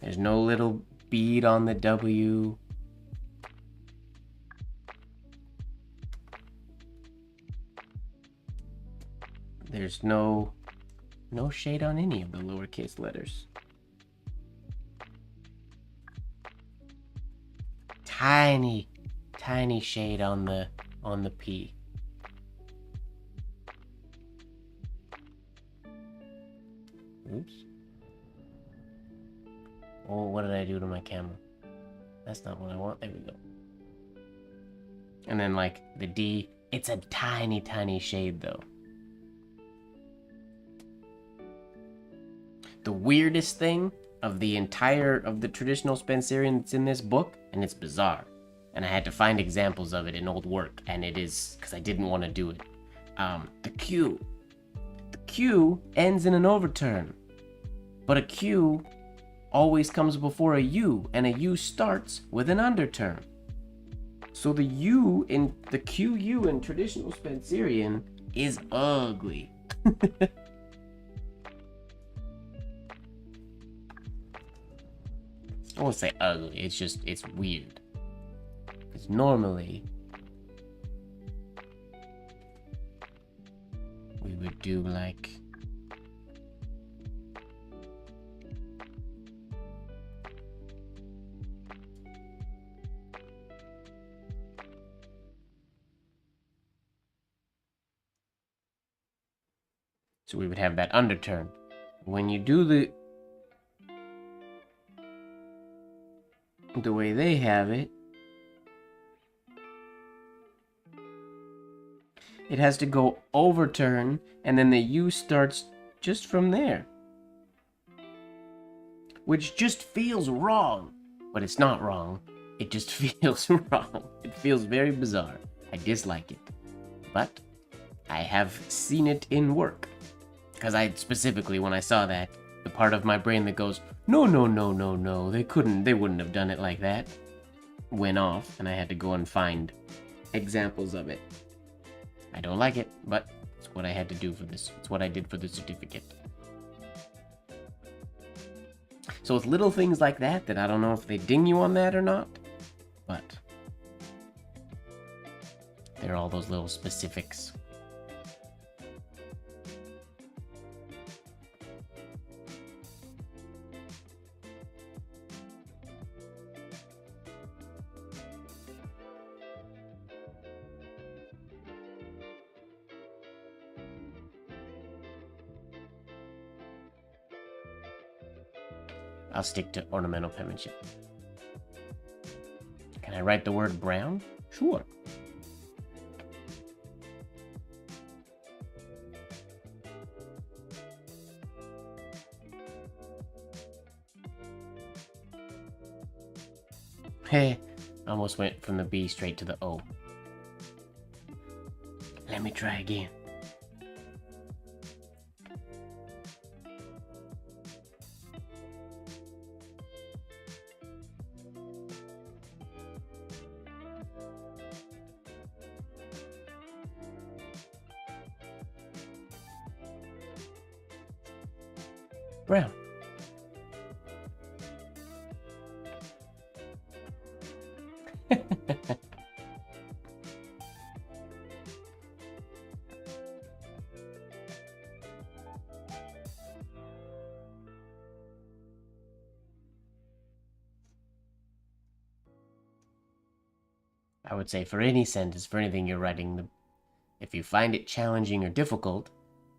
There's no little bead on the W. There's no shade on any of the lowercase letters. Tiny shade on the P. Oops. Oh, what did I do to my camera? That's not what I want. There we go. And then like the D, it's a tiny shade though. The weirdest thing of the traditional Spencerian that's in this book, and it's bizarre, and I had to find examples of it in old work, and it is because I didn't want to do it. The Q ends in an overturn, but a Q always comes before a U, and a U starts with an underturn. So the QU in traditional Spencerian is ugly. I won't say ugly, it's weird. Because normally, we would do like... So we would have that underturn. When you do the way they have it, it has to go overturn, and then the U starts just from there. Which just feels wrong. But it's not wrong. It just feels wrong. It feels very bizarre. I dislike it. But I have seen it in work. Because I specifically, when I saw that, the part of my brain that goes, no, they wouldn't have done it like that, went off, and I had to go and find examples of it. I don't like it, but it's what I had to do for this. It's what I did for the certificate. So it's little things like that I don't know if they ding you on that or not, but they're all those little specifics. I'll stick to ornamental penmanship. Can I write the word brown? Sure. Hey, almost went from the B straight to the O. Let me try again. Brown. I would say for any sentence, for anything you're writing, if you find it challenging or difficult,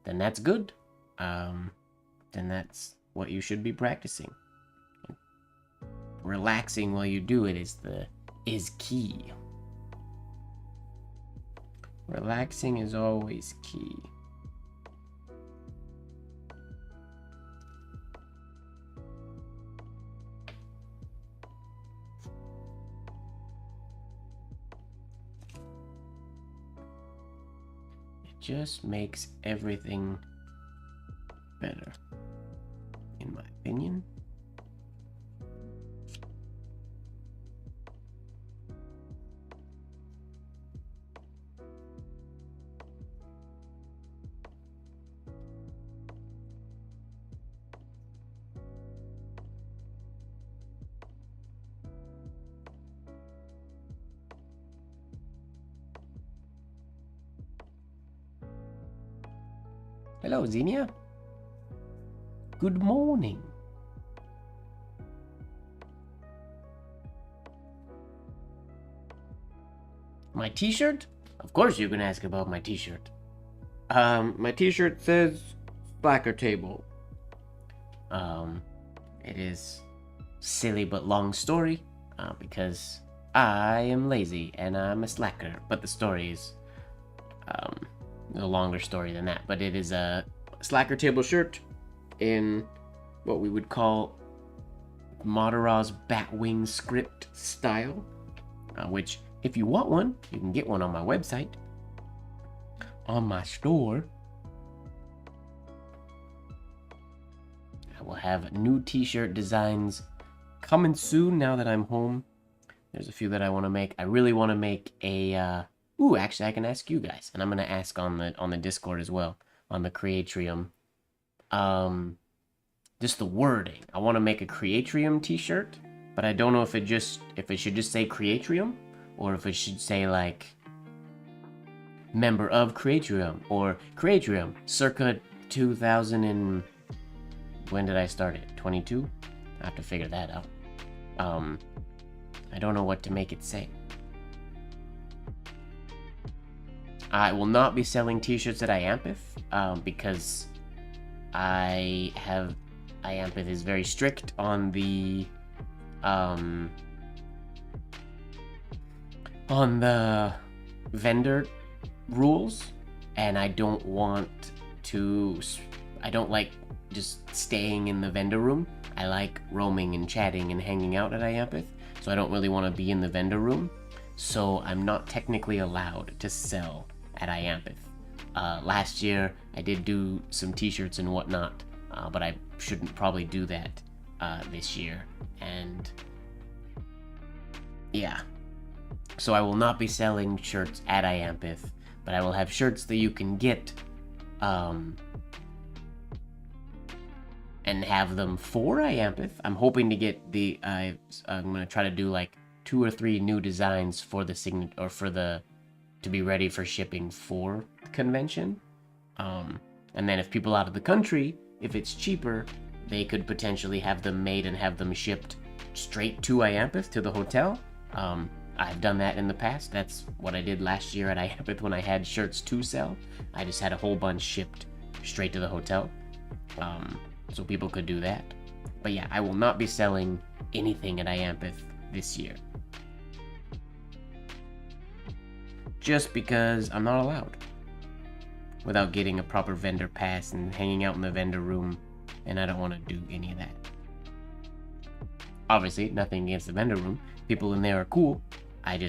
then that's good. Then that's what you should be practicing. Relaxing while you do it is key. Relaxing is always key. It just makes everything better, in my opinion. Hello, Xenia. Good morning. My t-shirt? Of course you can ask about my t-shirt. My t-shirt says Slacker Table. It is silly but long story, because I am lazy and I'm a slacker, but the story is a longer story than that. But it is a Slacker Table shirt in what we would call Madara's Batwing script style, which, if you want one, you can get one on my website, on my store. I will have new t-shirt designs coming soon now that I'm home. There's a few that I want to make. I really want to make a actually I can ask you guys, and I'm going to ask on the Discord as well, on the Creatrium. Just the wording. I want to make a Creatrium t-shirt, but I don't know if it should just say Creatrium, or if it should say like member of Creatrium, or Creatrium circa 2000 and when did I start it? 22? I have to figure that out. I don't know what to make it say. I will not be selling t-shirts at Iampith, because Iampith is very strict on the vendor rules, and I don't like just staying in the vendor room. I like roaming and chatting and hanging out at Iampith, so I don't really want to be in the vendor room. So I'm not technically allowed to sell at Iampith. Last year I did do some t-shirts and whatnot, but I shouldn't probably do that this year. And yeah, so I will not be selling shirts at Iampith, but I will have shirts that you can get and have them for Iampith. I'm hoping to get I'm gonna try to do like 2 or 3 new designs for the to be ready for shipping for the convention. And then if people out of the country, if it's cheaper, they could potentially have them made and have them shipped straight to Iampith, to the hotel. I've done that in the past. That's what I did last year at Iampith when I had shirts to sell. I just had a whole bunch shipped straight to the hotel. So people could do that. But yeah, I will not be selling anything at Iampith this year. Just because I'm not allowed. Without getting a proper vendor pass and hanging out in the vendor room, and I don't want to do any of that. Obviously, nothing against the vendor room. People in there are cool. I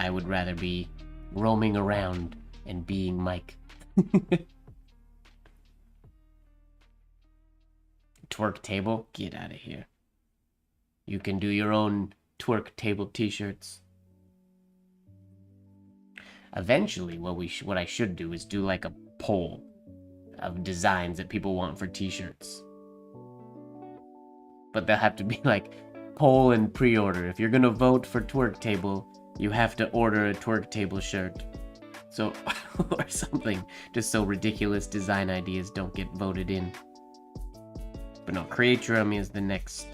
would rather be roaming around and being Mike. Twerk table? Get out of here. You can do your own twerk table t-shirts. Eventually, what I should do is do like a poll of designs that people want for t-shirts. But they'll have to be like poll and pre-order. If you're gonna vote for twerk table, you have to order a twerk table shirt. So, or something, just so ridiculous design ideas don't get voted in. But no, Creatrium is the next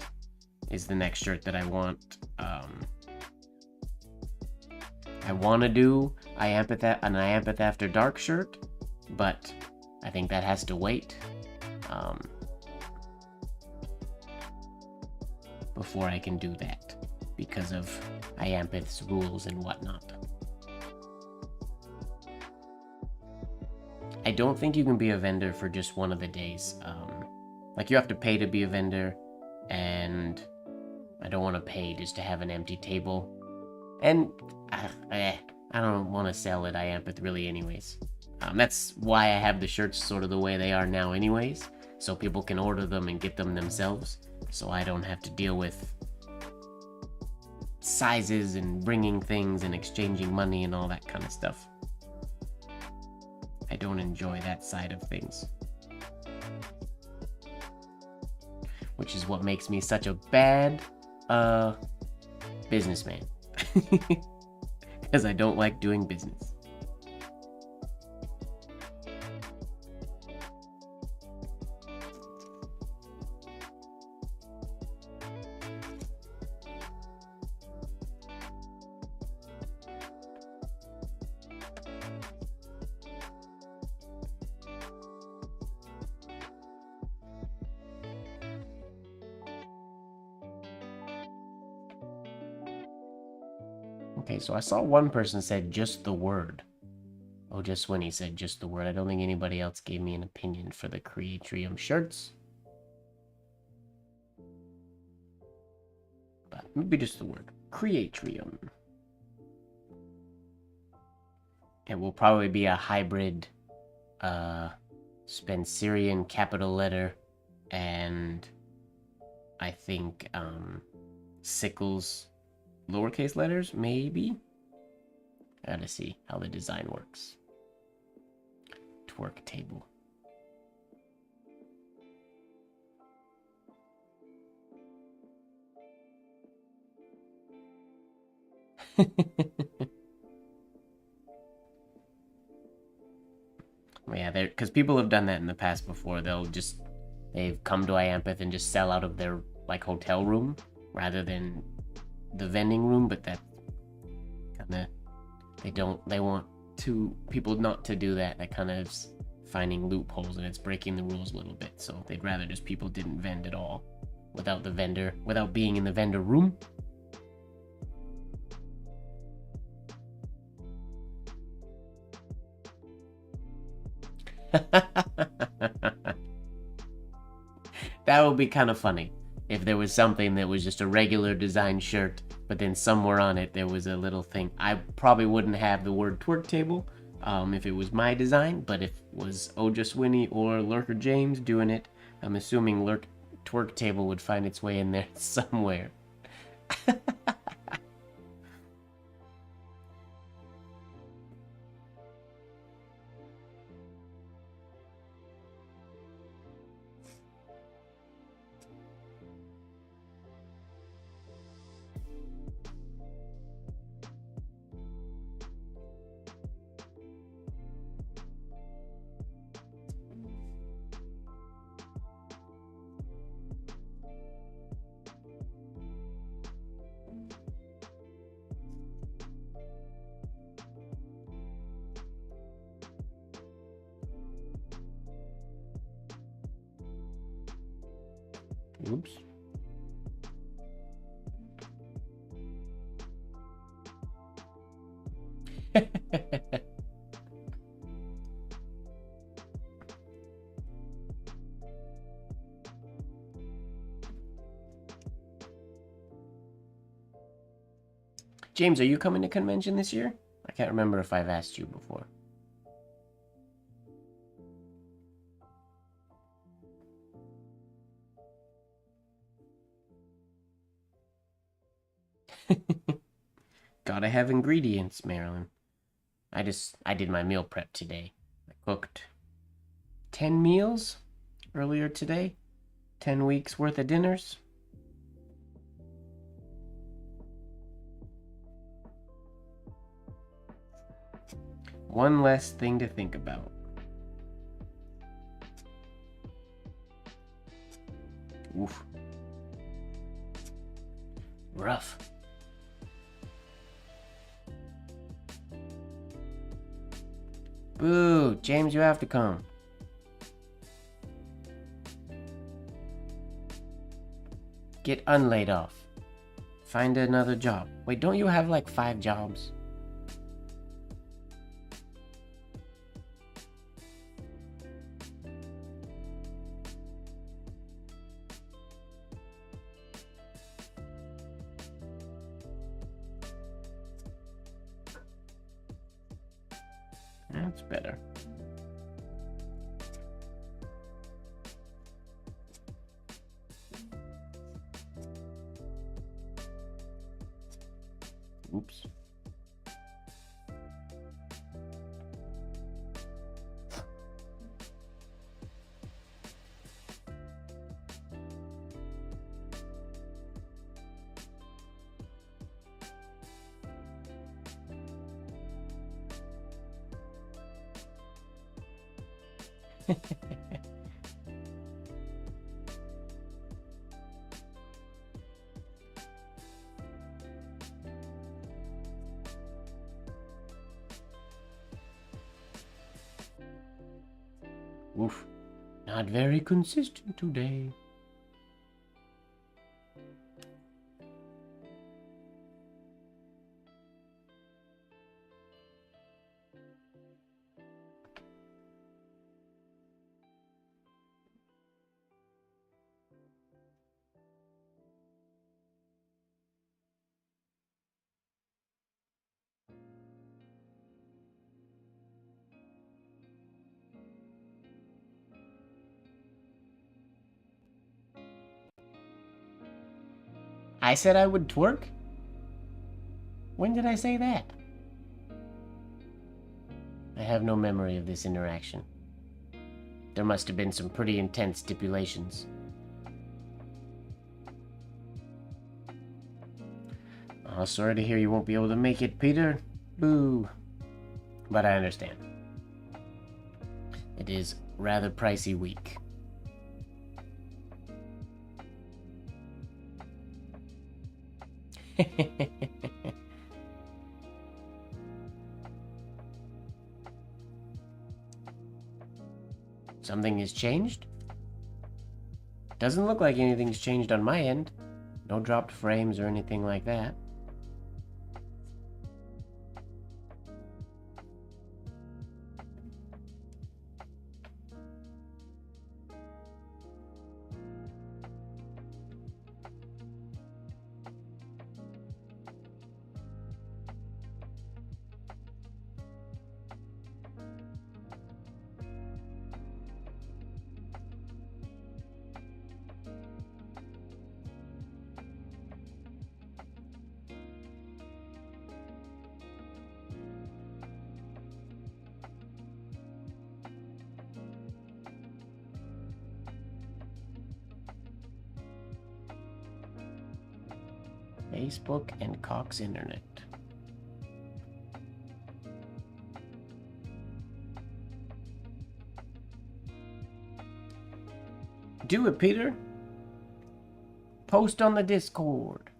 shirt that I want. I want to do an Iampith After Dark shirt, but I think that has to wait before I can do that because of Iampith's rules and whatnot. I don't think you can be a vendor for just one of the days. Like, you have to pay to be a vendor, and I don't want to pay just to have an empty table. And I don't want to sell at Iampith really anyways. That's why I have the shirts sort of the way they are now anyways, so people can order them and get them themselves, so I don't have to deal with sizes and bringing things and exchanging money and all that kind of stuff. I don't enjoy that side of things, which is what makes me such a bad businessman. Because I don't like doing business. Okay, so I saw one person said just the word. Oh, just when he said just the word. I don't think anybody else gave me an opinion for the Creatrium shirts. But maybe just the word. Creatrium. It will probably be a hybrid Spencerian capital letter and I think Sickles lowercase letters, maybe? I gotta see how the design works. Twerk table. Yeah, because people have done that in the past before. They've come to Iampith and just sell out of their like hotel room rather than the vending room, but that kind of they want people not to do that. That kind of is finding loopholes, and it's breaking the rules a little bit. So they'd rather just people didn't vend at all without being in the vendor room. That would be kind of funny if there was something that was just a regular design shirt, but then somewhere on it there was a little thing. I probably wouldn't have the word twerk table if it was my design, but if it was Oja Swinney or Lurker James doing it, I'm assuming twerk table would find its way in there somewhere. Oops. James, are you coming to convention this year? I can't remember if I've asked you before. Gotta have ingredients, Marilyn. I did my meal prep today. I cooked 10 meals earlier today. 10 weeks worth of dinners. One less thing to think about. Oof. Rough. Boo! James, you have to come. Get unlaid off. Find another job. Wait, don't you have like 5 jobs? That's better. Oops. Oof. Not very consistent today. I said I would twerk? When did I say that? I have no memory of this interaction. There must have been some pretty intense stipulations. Oh, sorry to hear you won't be able to make it, Peter. Boo. But I understand. It is rather pricey week. Something has changed? Doesn't look like anything's changed on my end. No dropped frames or anything like that. Facebook and Cox Internet. Do it, Peter. Post on the Discord.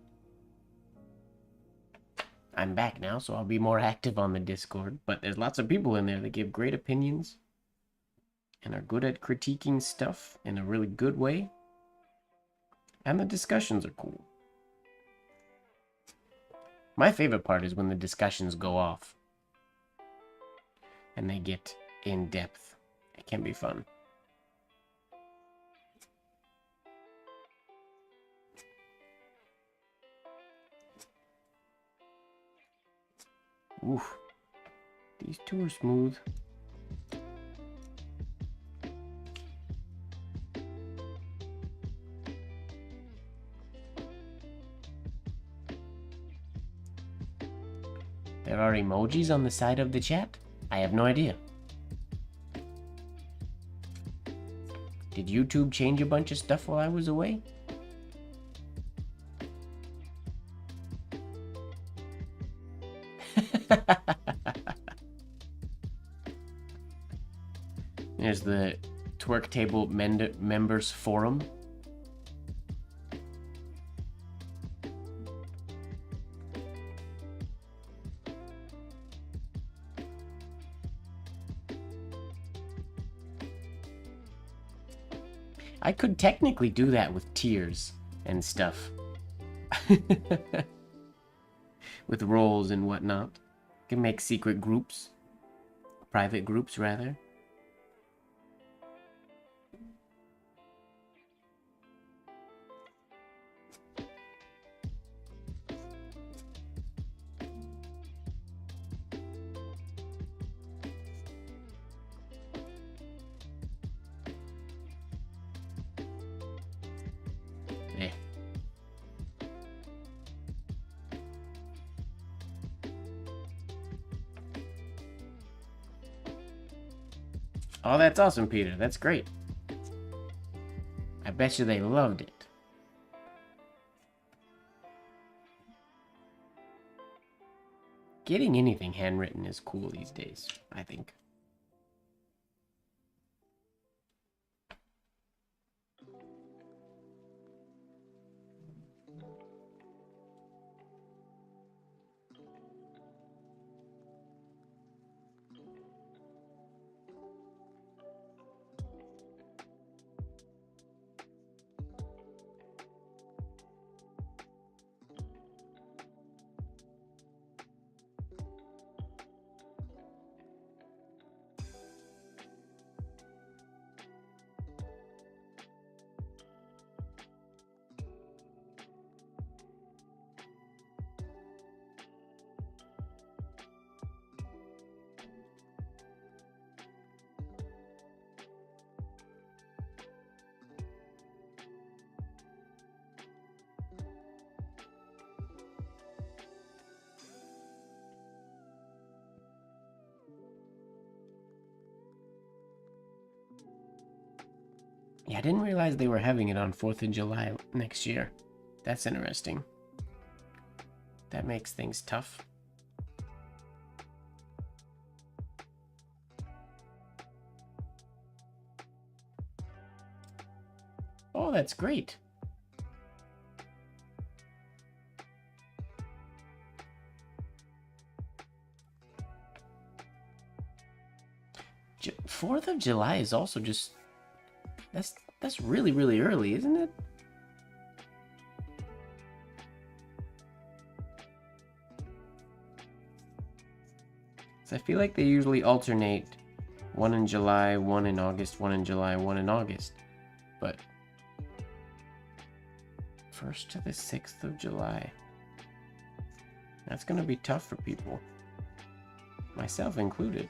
I'm back now, so I'll be more active on the Discord. But there's lots of people in there that give great opinions and are good at critiquing stuff in a really good way. And the discussions are cool. My favorite part is when the discussions go off and they get in depth. It can be fun. Oof. These two are smooth. There are emojis on the side of the chat? I have no idea. Did YouTube change a bunch of stuff while I was away? There's the Twerk Table members forum. I could technically do that with tiers and stuff. With roles and whatnot. You can make secret groups. Private groups, rather. Oh, that's awesome, Peter. That's great. I bet you they loved it. Getting anything handwritten is cool these days, I think. Yeah, I didn't realize they were having it on 4th of July next year. That's interesting. That makes things tough. Oh, that's great. J 4th of July is also just... That's really, really early, isn't it? So I feel like they usually alternate. One in July, one in August, one in July, one in August. But 1st to the 6th of July. That's gonna be tough for people. Myself included.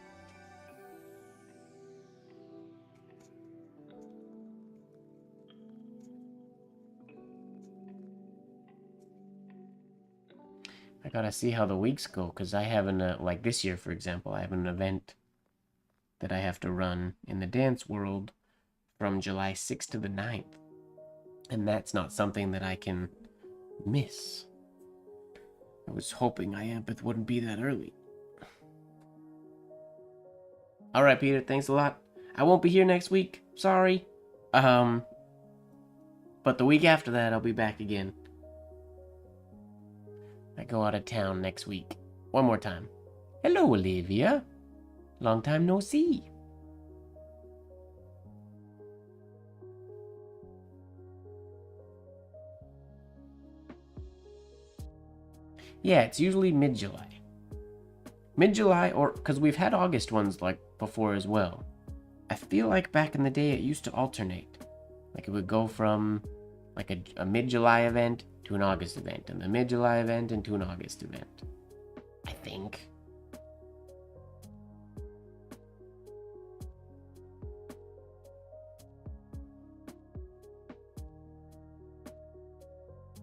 I gotta see how the weeks go, because I have like this year, for example, I have an event that I have to run in the dance world from July 6th to the 9th. And that's not something that I can miss. I was hoping IAMPETH wouldn't be that early. Alright, Peter, thanks a lot. I won't be here next week, sorry. But the week after that, I'll be back again. I go out of town next week. One more time. Hello, Olivia. Long time no see. Yeah, it's usually mid-July. Mid-July, or because we've had August ones like before as well. I feel like back in the day it used to alternate. Like it would go from like a mid-July event to an August event, and the mid-July event into an August event. I think.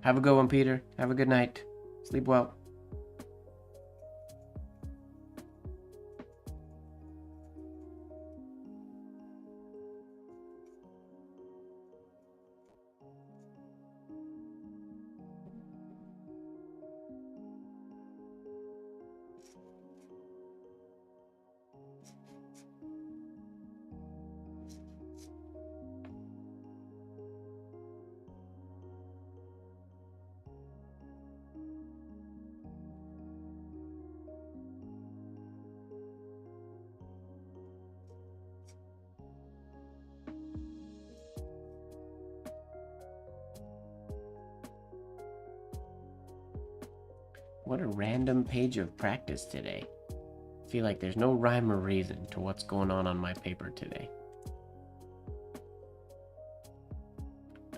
Have a good one, Peter. Have a good night. Sleep well. What a random page of practice today. I feel like there's no rhyme or reason to what's going on my paper today.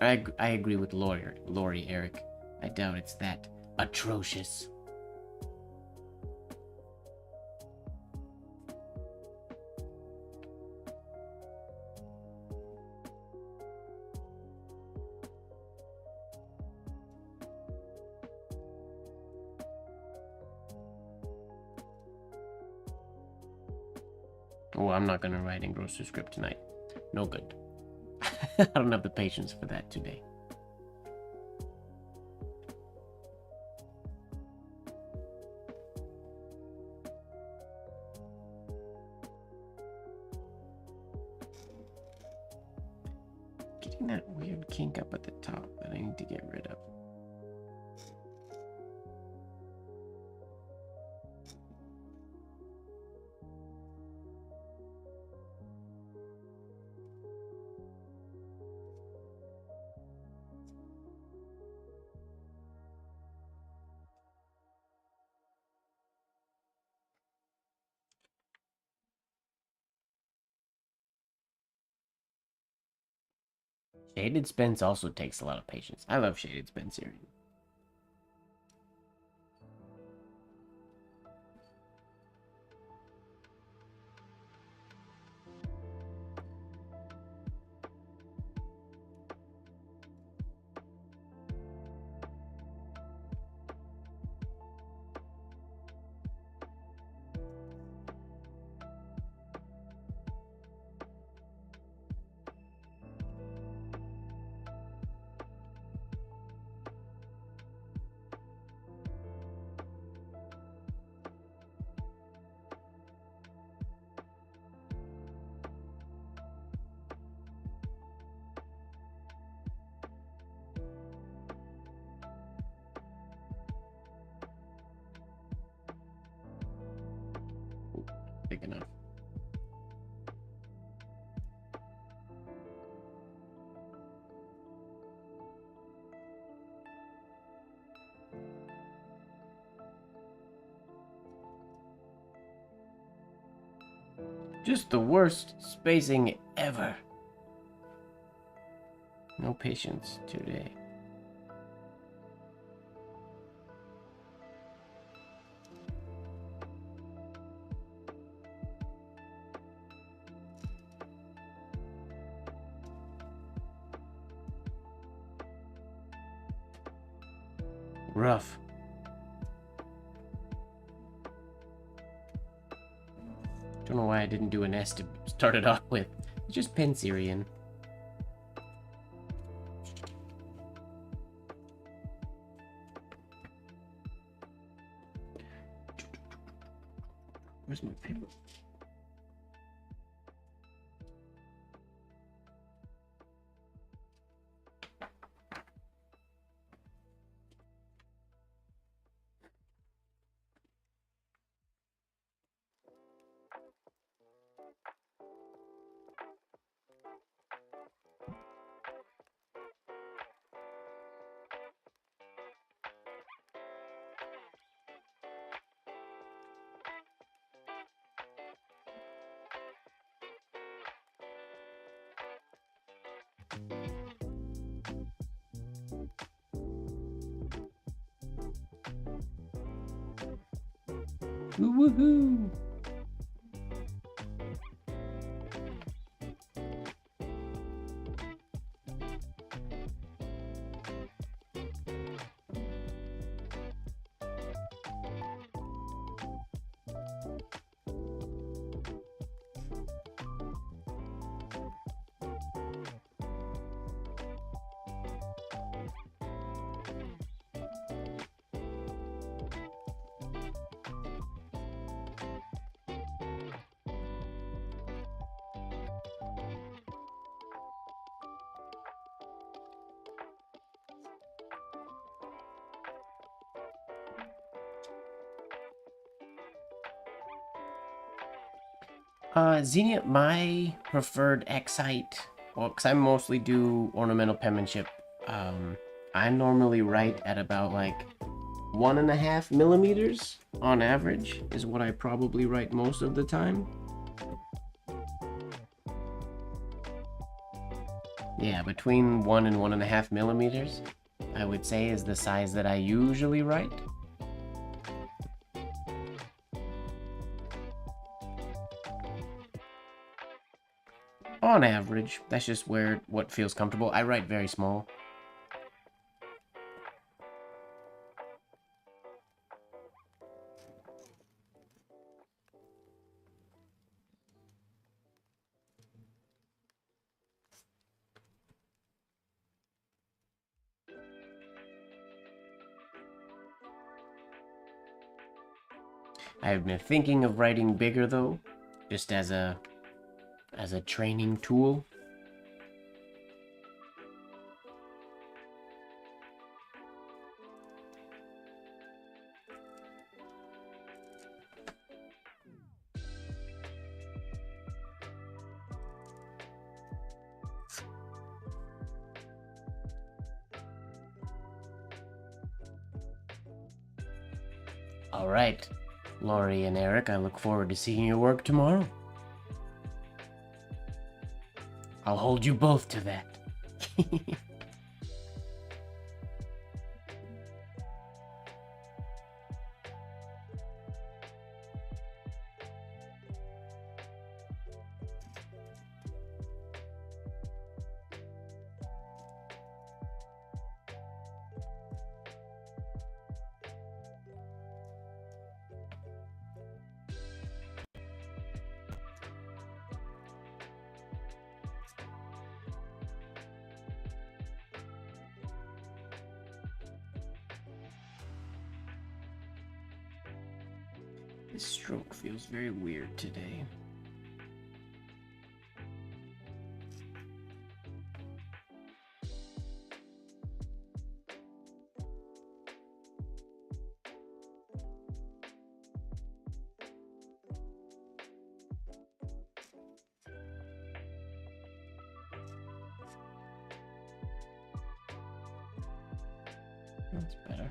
I agree with Lori, Eric. I doubt it's that atrocious. Oh, I'm not gonna write in grocery script tonight. No good. I don't have the patience for that today. Getting that weird kink up at the top that I need to get rid of. Shaded Spence also takes a lot of patience. I love Shaded Spencerian. Big enough. Just the worst spacing ever. No patience today. Rough. Don't know why I didn't do an S to start it off with. It's just Penserian. Where's my paper? Woohoo! Xenia, my preferred X height, well, because I mostly do ornamental penmanship, I normally write at about like 1.5 millimeters on average is what I probably write most of the time. Yeah, between 1 and 1.5 millimeters, I would say is the size that I usually write. On average, that's just what feels comfortable. I write very small. I've been thinking of writing bigger though, just as a training tool. All right, Laurie and Eric, I look forward to seeing your work tomorrow. I'll hold you both to that. This stroke feels very weird today. That's better.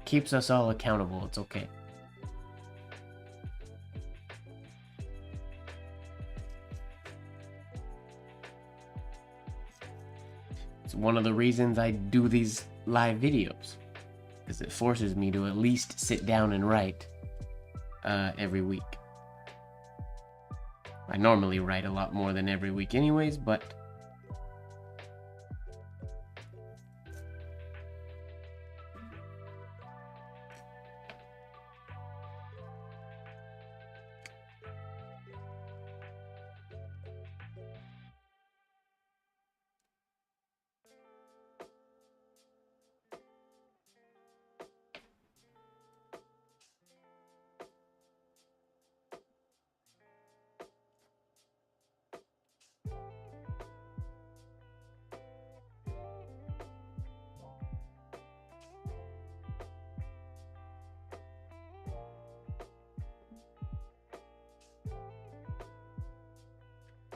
Keeps us all accountable, it's okay. It's one of the reasons I do these live videos, because it forces me to at least sit down and write every week. I normally write a lot more than every week anyways, but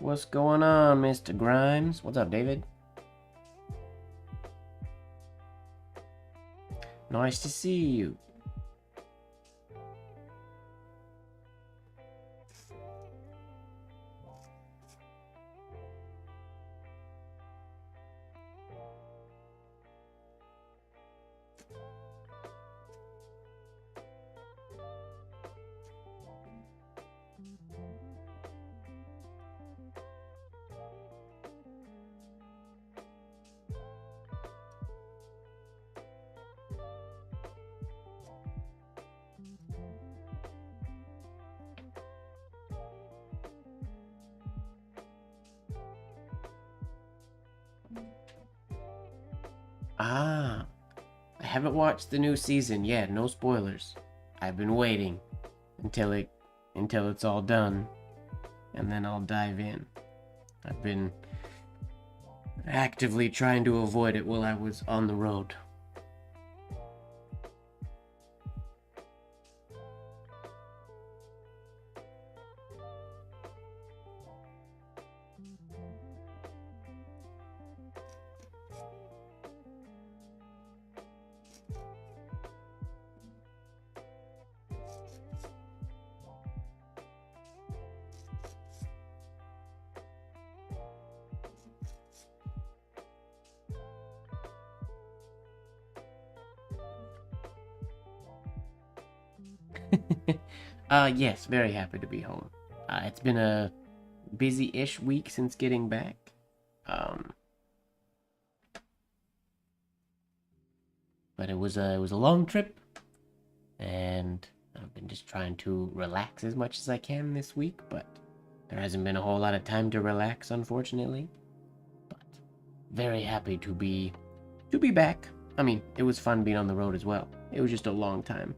what's going on, Mr. Grimes? What's up, David? Nice to see you. Ah, I haven't watched the new season yet. No spoilers. I've been waiting until it's all done, and then I'll dive in. I've been actively trying to avoid it while I was on the road. Yes, very happy to be home. It's been a busy-ish week since getting back. But it was a long trip, and I've been just trying to relax as much as I can this week, but there hasn't been a whole lot of time to relax, unfortunately. very happy to be back. I mean, it was fun being on the road as well. It was just a long time.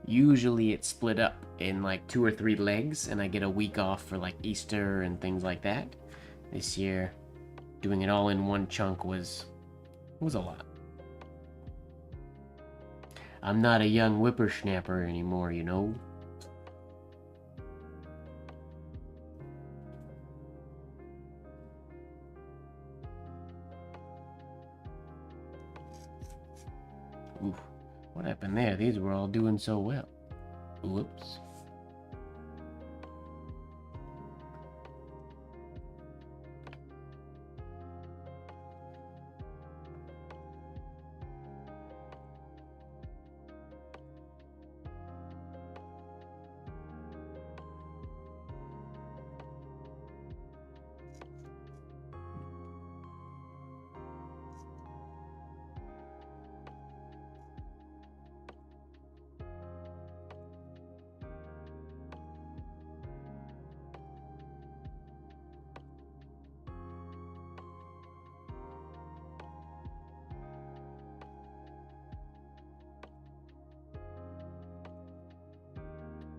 Usually it's split up in like 2 or 3 legs, and I get a week off for like Easter and things like that. This year, doing it all in one chunk was a lot. I'm not a young whippersnapper anymore, you know. Oof, what happened there? These were all doing so well. Whoops.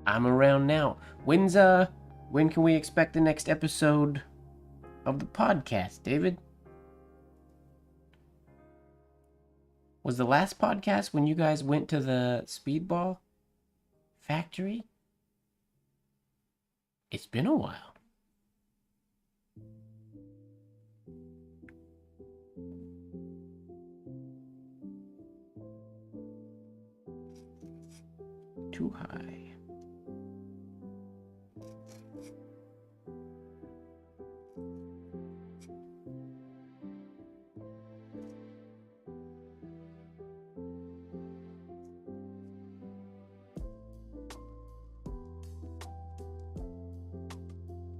I'm around now. When can we expect the next episode of the podcast, David? Was the last podcast when you guys went to the speedball factory? It's been a while. Too high.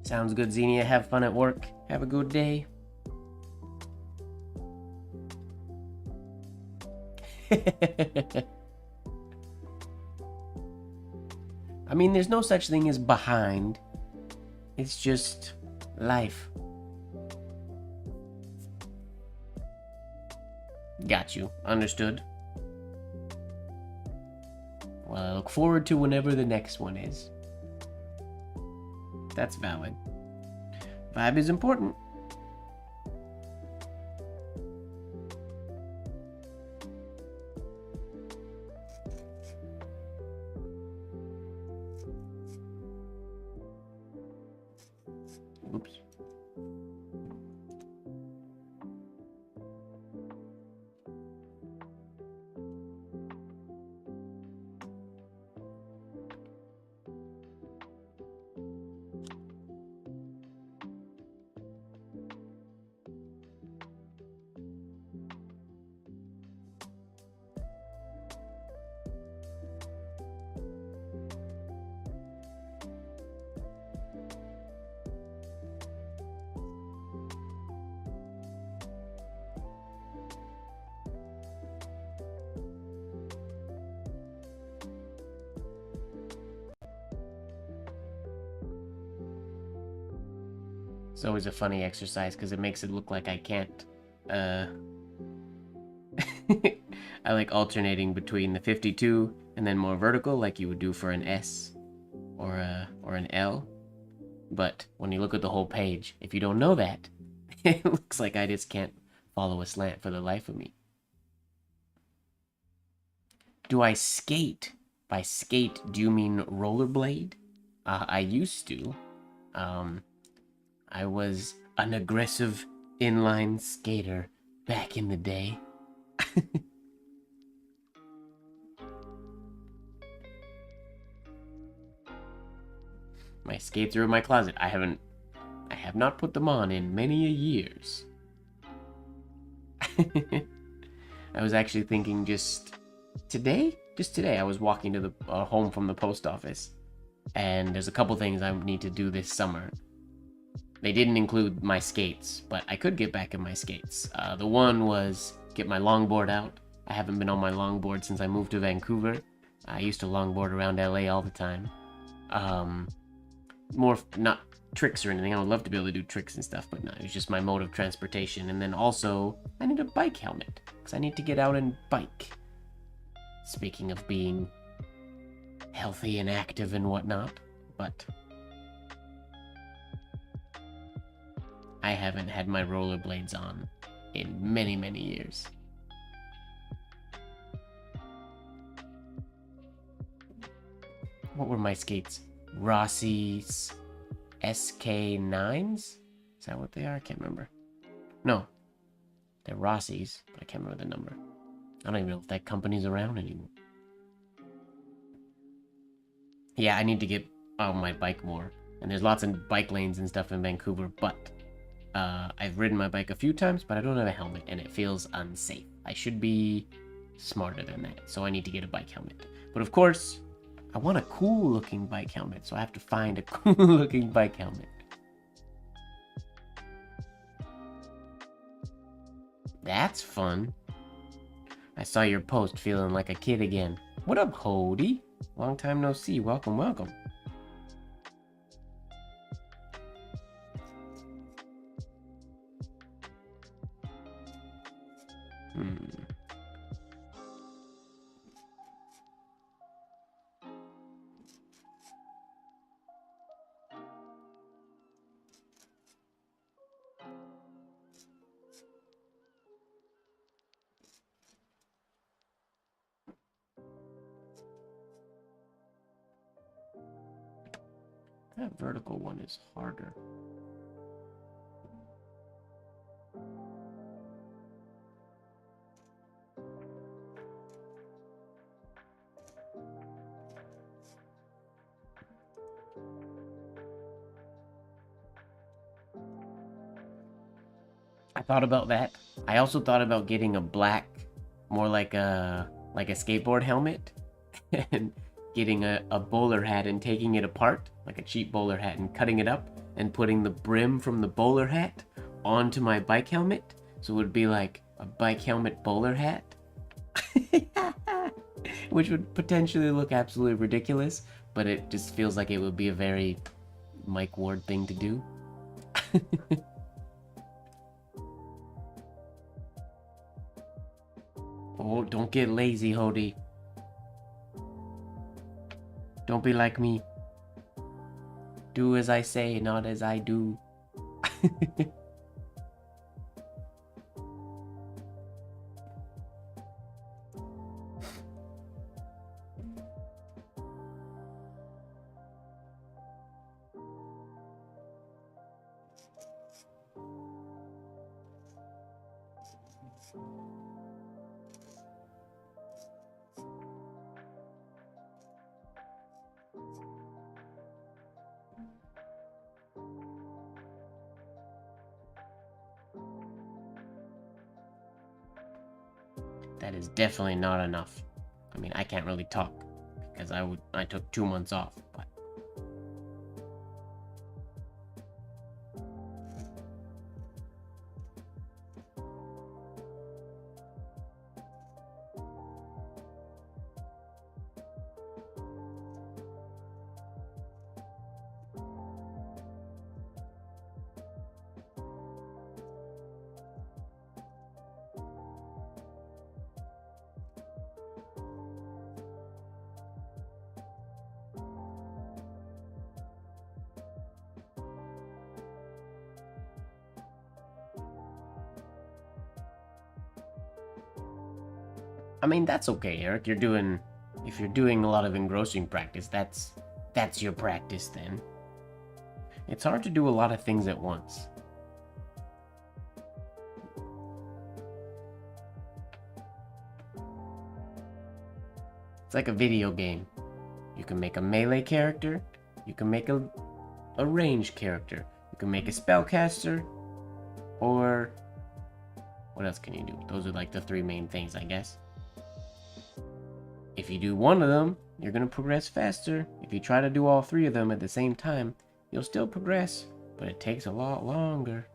Sounds good, Xenia. Have fun at work. Have a good day. I mean, there's no such thing as behind. It's just life. Got you. Understood. Well, I look forward to whenever the next one is. That's valid. Vibe is important. Oops. It's always a funny exercise because it makes it look like I can't. I like alternating between the 52 and then more vertical, like you would do for an S or an L. But when you look at the whole page, if you don't know that, it looks like I just can't follow a slant for the life of me. Do I skate? By skate, do you mean rollerblade? I used to. I was an aggressive inline skater back in the day. My skates are in my closet. I have not put them on in many a years. I was actually thinking just today, I was walking to the home from the post office, and there's a couple things I need to do this summer. They didn't include my skates, but I could get back in my skates. The one was get my longboard out. I haven't been on my longboard since I moved to Vancouver. I used to longboard around LA all the time. Not tricks or anything. I would love to be able to do tricks and stuff, but no, it's just my mode of transportation. And then also, I need a bike helmet, because I need to get out and bike. Speaking of being healthy and active and whatnot, but I haven't had my rollerblades on in many, many years. What were my skates? Rossi's SK9s? Is that what they are? I can't remember. No. They're Rossi's, but I can't remember the number. I don't even know if that company's around anymore. Yeah, I need to get on my bike more. And there's lots of bike lanes and stuff in Vancouver, but I've ridden my bike a few times, but I don't have a helmet, and it feels unsafe. I should be smarter than that, so I need to get a bike helmet. But of course, I want a cool-looking bike helmet, so I have to find a cool-looking bike helmet. That's fun. I saw your post feeling like a kid again. What up, Hody? Long time no see. Welcome, welcome. That vertical one is harder. I thought about that. I also thought about getting a black, more like a skateboard helmet, and getting a bowler hat and taking it apart, like a cheap bowler hat, and cutting it up and putting the brim from the bowler hat onto my bike helmet. So it would be like a bike helmet bowler hat. Which would potentially look absolutely ridiculous, but it just feels like it would be a very Mike Ward thing to do. Oh, don't get lazy, Hody. Don't be like me. Do as I say, not as I do. That is definitely not enough. I mean, I can't really talk because I took 2 months off, but I mean, that's okay, Eric. If you're doing a lot of engrossing practice, that's your practice then. It's hard to do a lot of things at once. It's like a video game. You can make a melee character, you can make a ranged character, you can make a spellcaster, or what else can you do? Those are like the 3 main things, I guess. If you do one of them, you're going to progress faster. If you try to do all 3 of them at the same time, you'll still progress, but it takes a lot longer.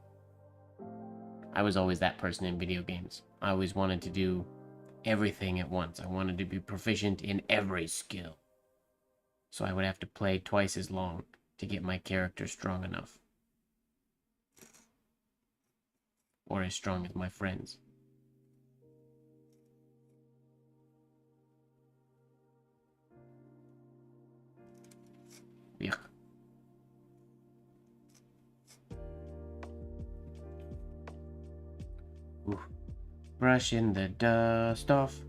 I was always that person in video games. I always wanted to do everything at once. I wanted to be proficient in every skill. So I would have to play twice as long to get my character strong enough. Or as strong as my friends. Yuck. Ooh. Brushing the dust off.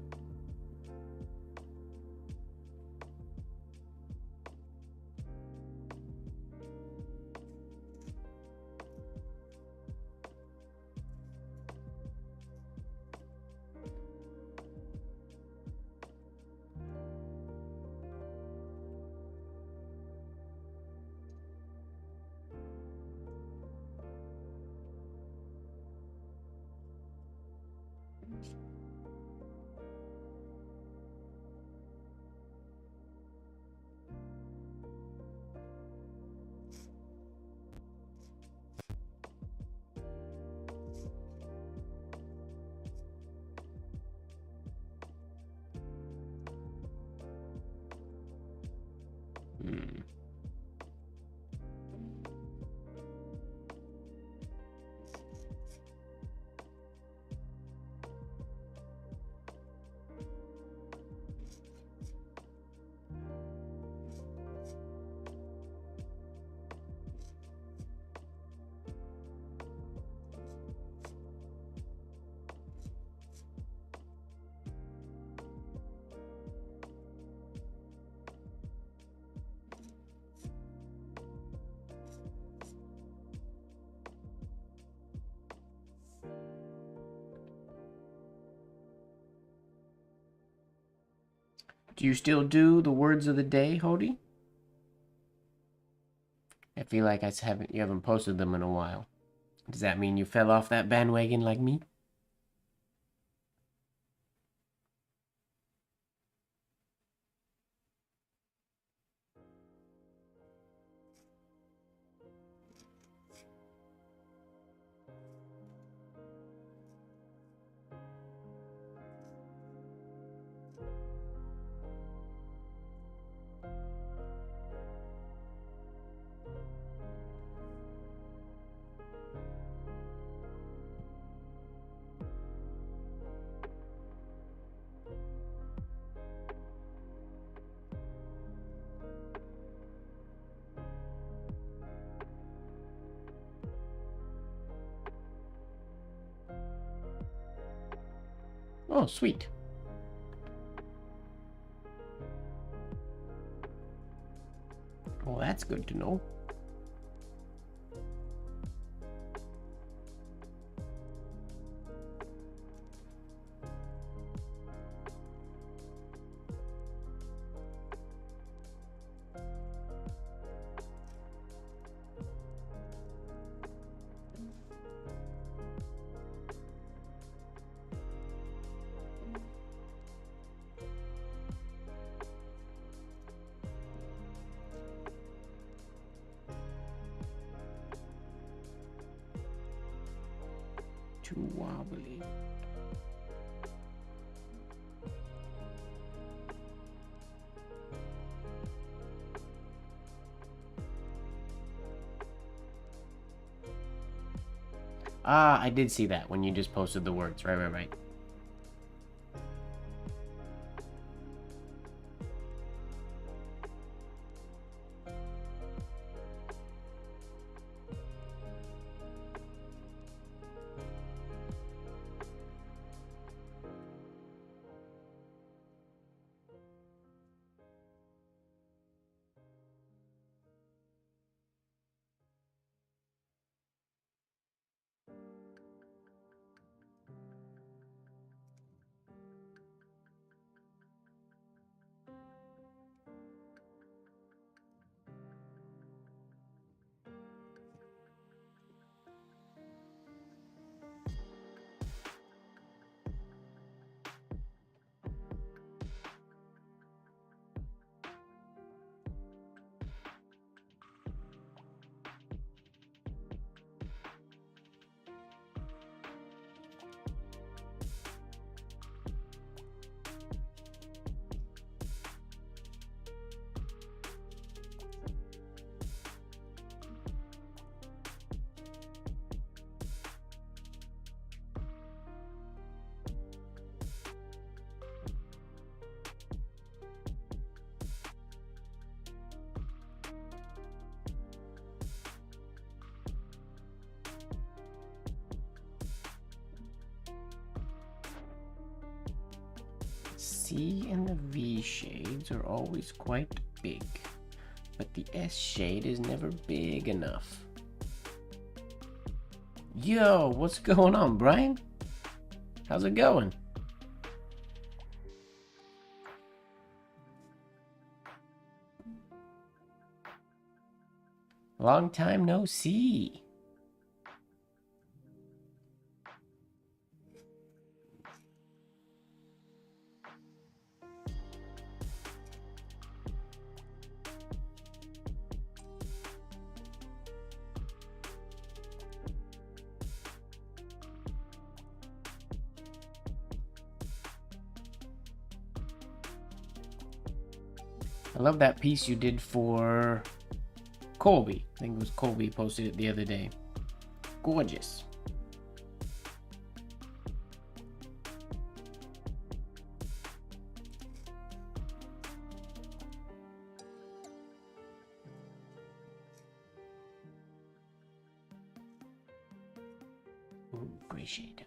Do you still do the words of the day, Hody? I feel like you haven't posted them in a while. Does that mean you fell off that bandwagon like me? Oh, sweet. Well, that's good to know. Too wobbly. Ah, I did see that when you just posted the words. Right. C and the V shades are always quite big, but the S shade is never big enough. Yo, what's going on, Brian? How's it going? Long time no see. I love that piece you did for Colby. I think it was Colby posted it the other day. Gorgeous. Ooh, gray shade.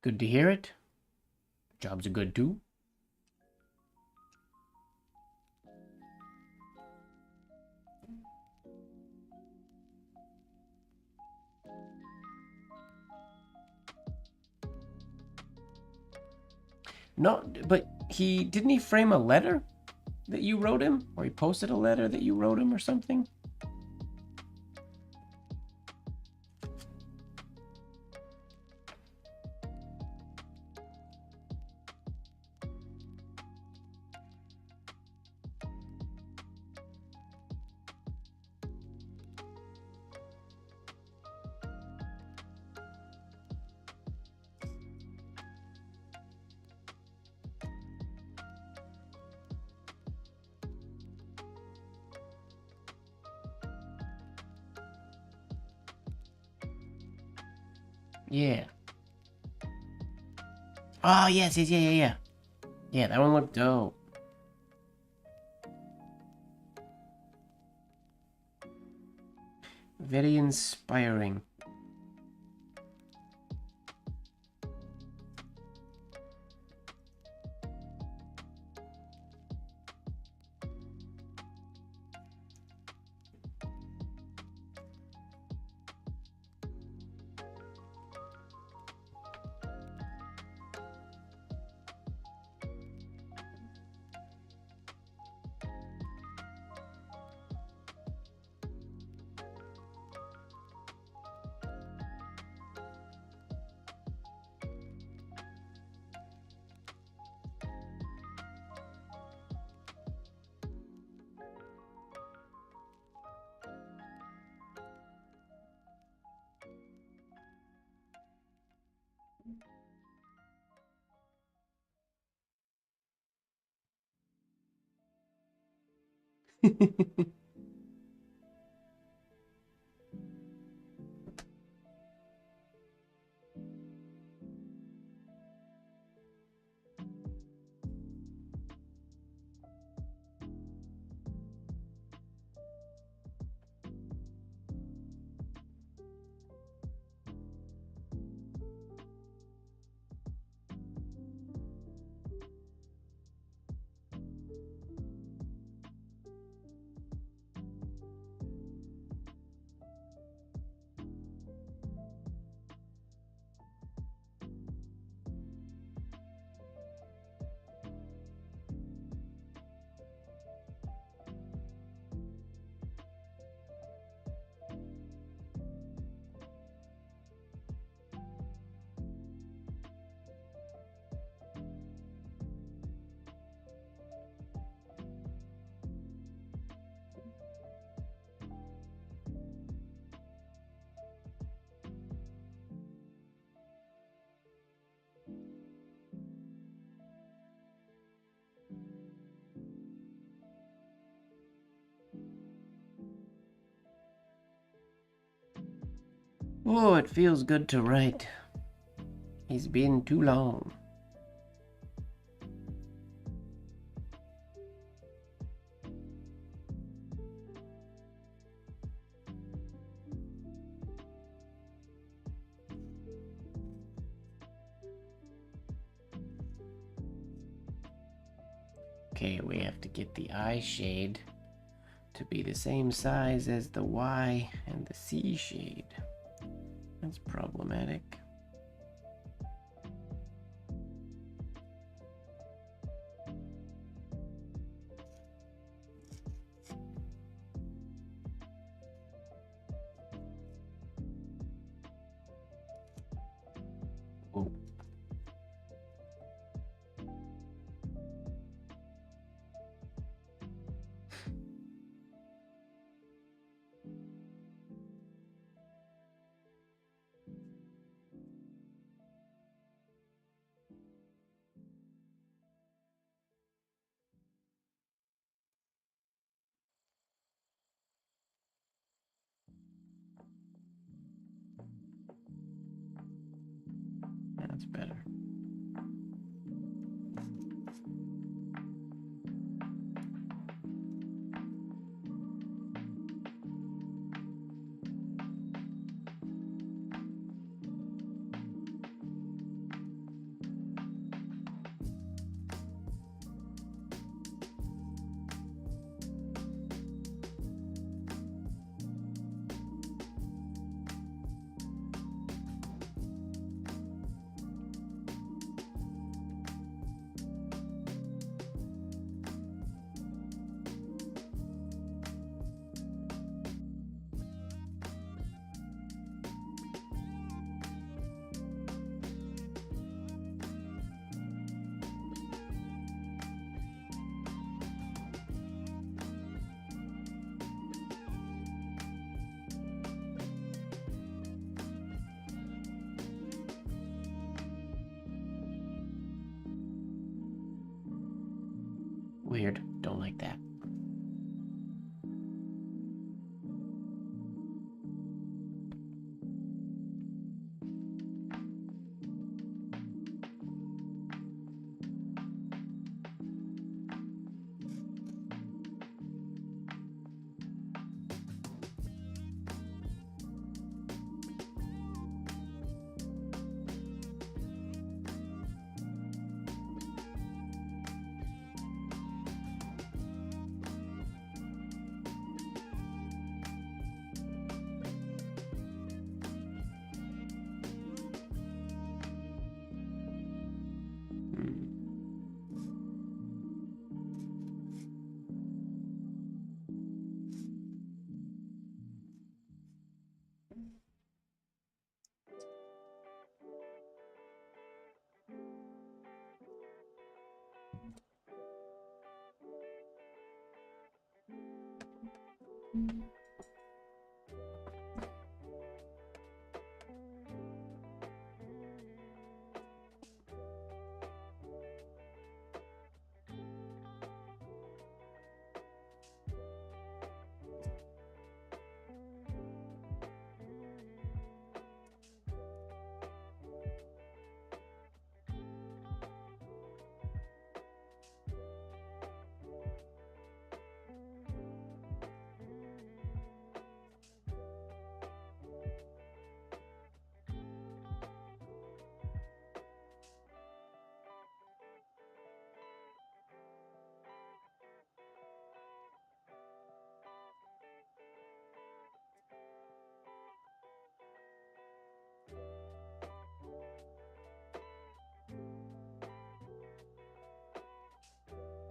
Good to hear it. Jobs are good too. No, but didn't he frame a letter that you wrote him? Or he posted a letter that you wrote him or something? Yeah. Oh, yes, yeah. Yeah, that one looked dope. Very inspiring. Oh, it feels good to write. It's been too long. Okay, we have to get the eye shade to be the same size as the Y and the C shade. That's problematic. Oh. That's better. Weird. Don't like that.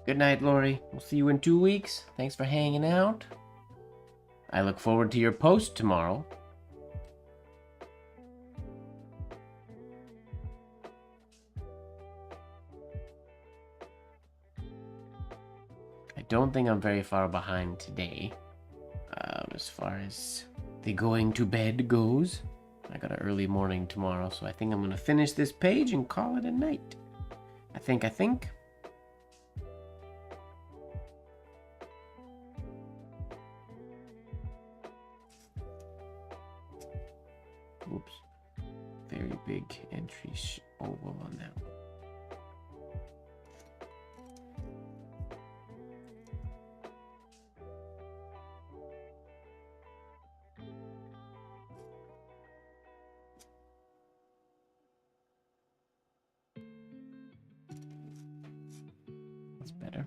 Good night, Lori. We'll see you in 2 weeks. Thanks for hanging out. I look forward to your post tomorrow. I don't think I'm very far behind today, as far as the going to bed goes. I got an early morning tomorrow, so I think I'm gonna finish this page and call it a night. I think. Oops. Very big entry oval on that one. That's better.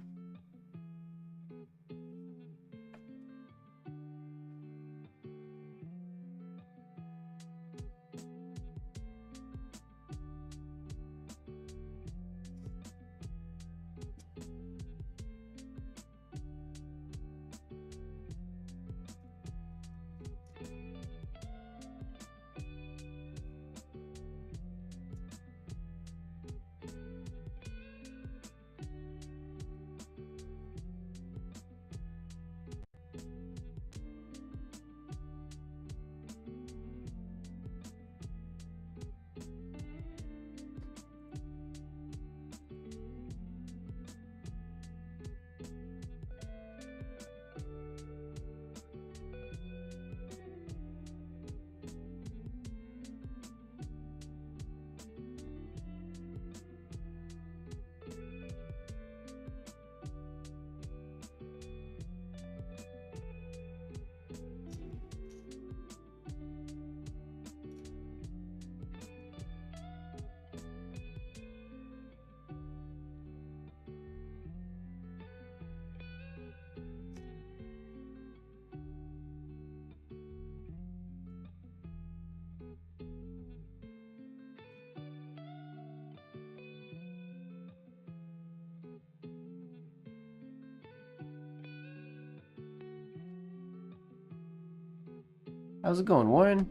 How's it going, Warren?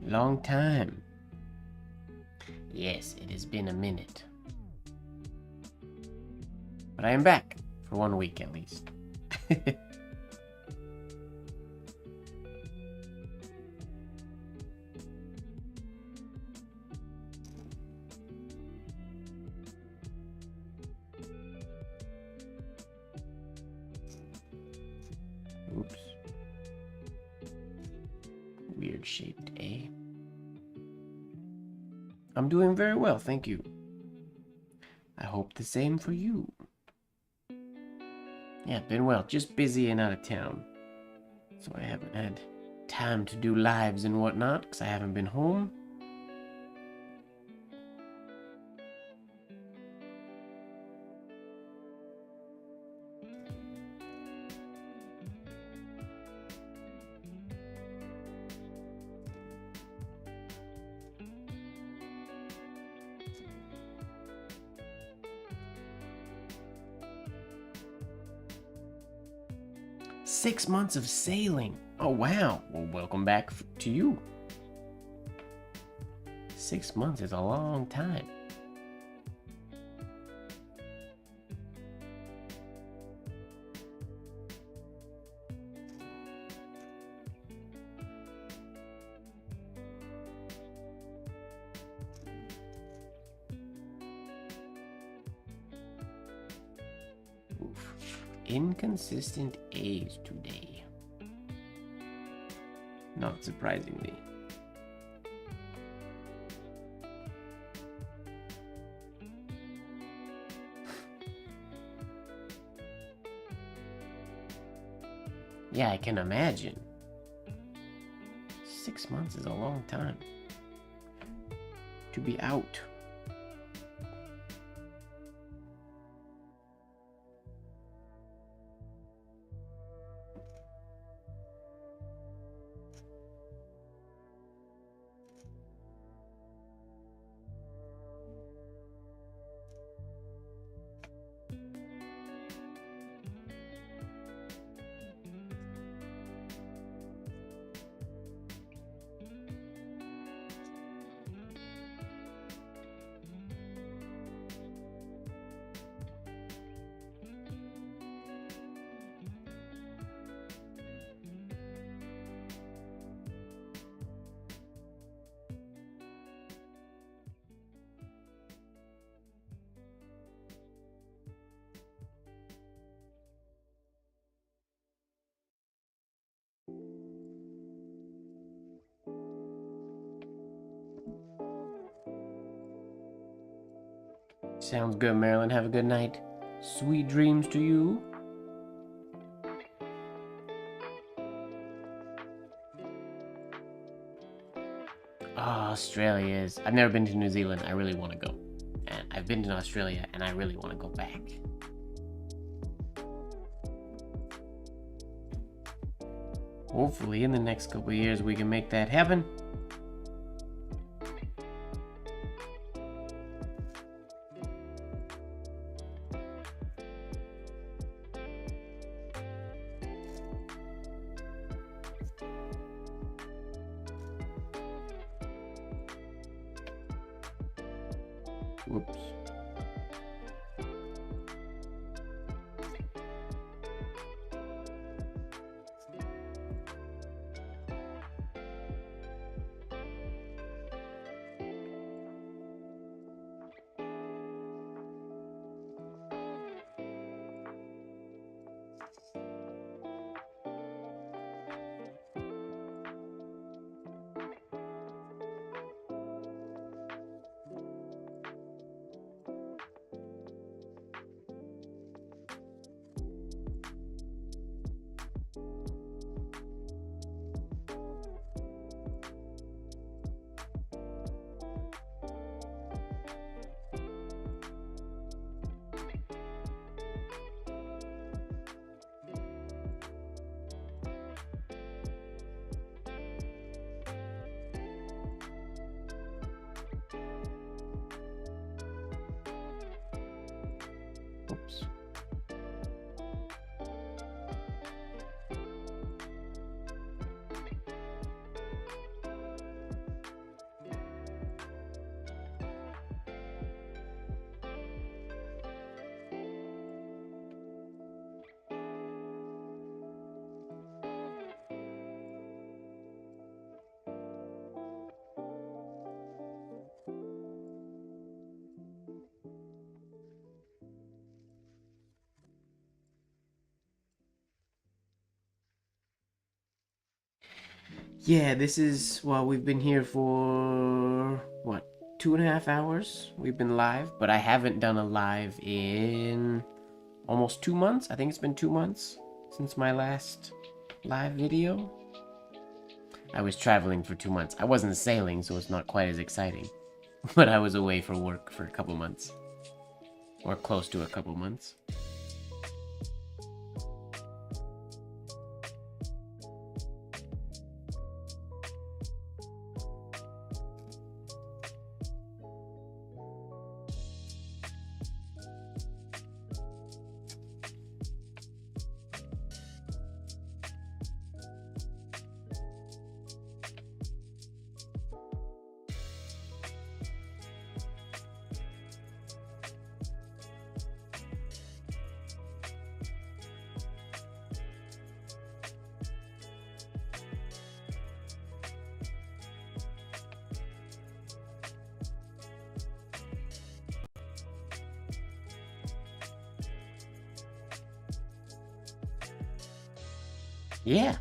Long time. Yes, it has been a minute. But I am back, for 1 week at least. Oops. Weird shaped A. I'm doing very well, thank you. I hope the same for you. Yeah, been well, just busy and out of town. So I haven't had time to do lives and whatnot, because I haven't been home. Six months of sailing. Oh, wow. Well, welcome back to you. 6 months is a long time. Oof. Inconsistent A's today. Not surprisingly. Yeah, I can imagine. 6 months is a long time to be out. Sounds good, Marilyn. Have a good night. Sweet dreams to you. Oh, Australia is... I've never been to New Zealand. I really want to go. And I've been to Australia, and I really want to go back. Hopefully, in the next couple of years, we can make that happen. Whoops. Yeah, this is, well, we've been here for, what, 2.5 hours? We've been live, but I haven't done a live in almost 2 months. I think it's been 2 months since my last live video. I was traveling for 2 months. I wasn't sailing, so it's not quite as exciting. But I was away for work for a couple months. Or close to a couple months. Yeah.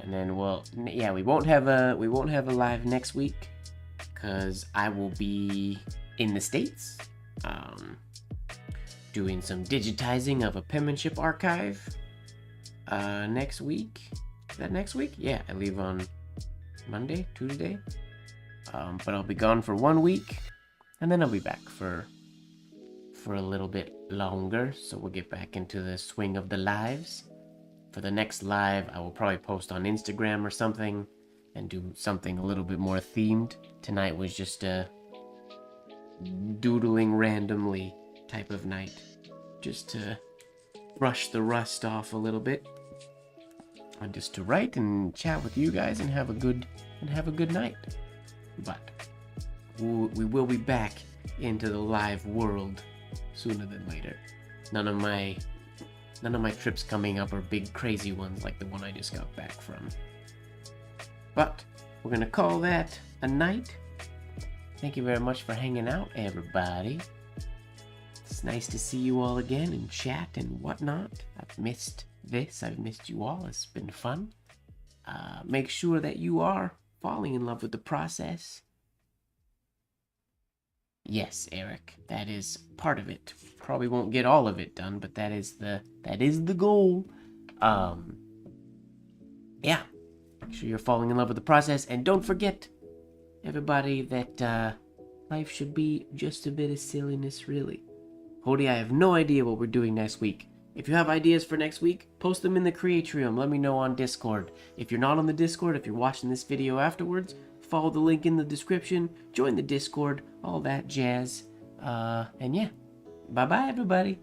And then, well, yeah, we won't have a live next week because I will be in the States, doing some digitizing of a penmanship archive next week. Is that next week? Yeah, I leave on Monday, Tuesday. But I'll be gone for 1 week, and then I'll be back for a little bit longer. So we'll get back into the swing of the lives. For the next live, I will probably post on Instagram or something and do something a little bit more themed. Tonight was just a doodling randomly type of night, just to brush the rust off a little bit, and just to write and chat with you guys and have a good night. But we will be back into the live world sooner than later. None of my trips coming up are big crazy ones like the one I just got back from. But we're gonna call that a night. Thank you very much for hanging out, everybody. It's nice to see you all again and chat and whatnot. I've missed this. I've missed you all. It's been fun. Make sure that you are falling in love with the process. Yes, Eric, that is part of it. Probably won't get all of it done, but that is the goal. Yeah, make sure you're falling in love with the process, and don't forget, everybody, that life should be just a bit of silliness, really. Hody, I have no idea what we're doing next week. If you have ideas for next week, post them in the Creatrium. Let me know on Discord. If you're not on the Discord, if you're watching this video afterwards, follow the link in the description, join the Discord, all that jazz. And yeah, bye-bye, everybody.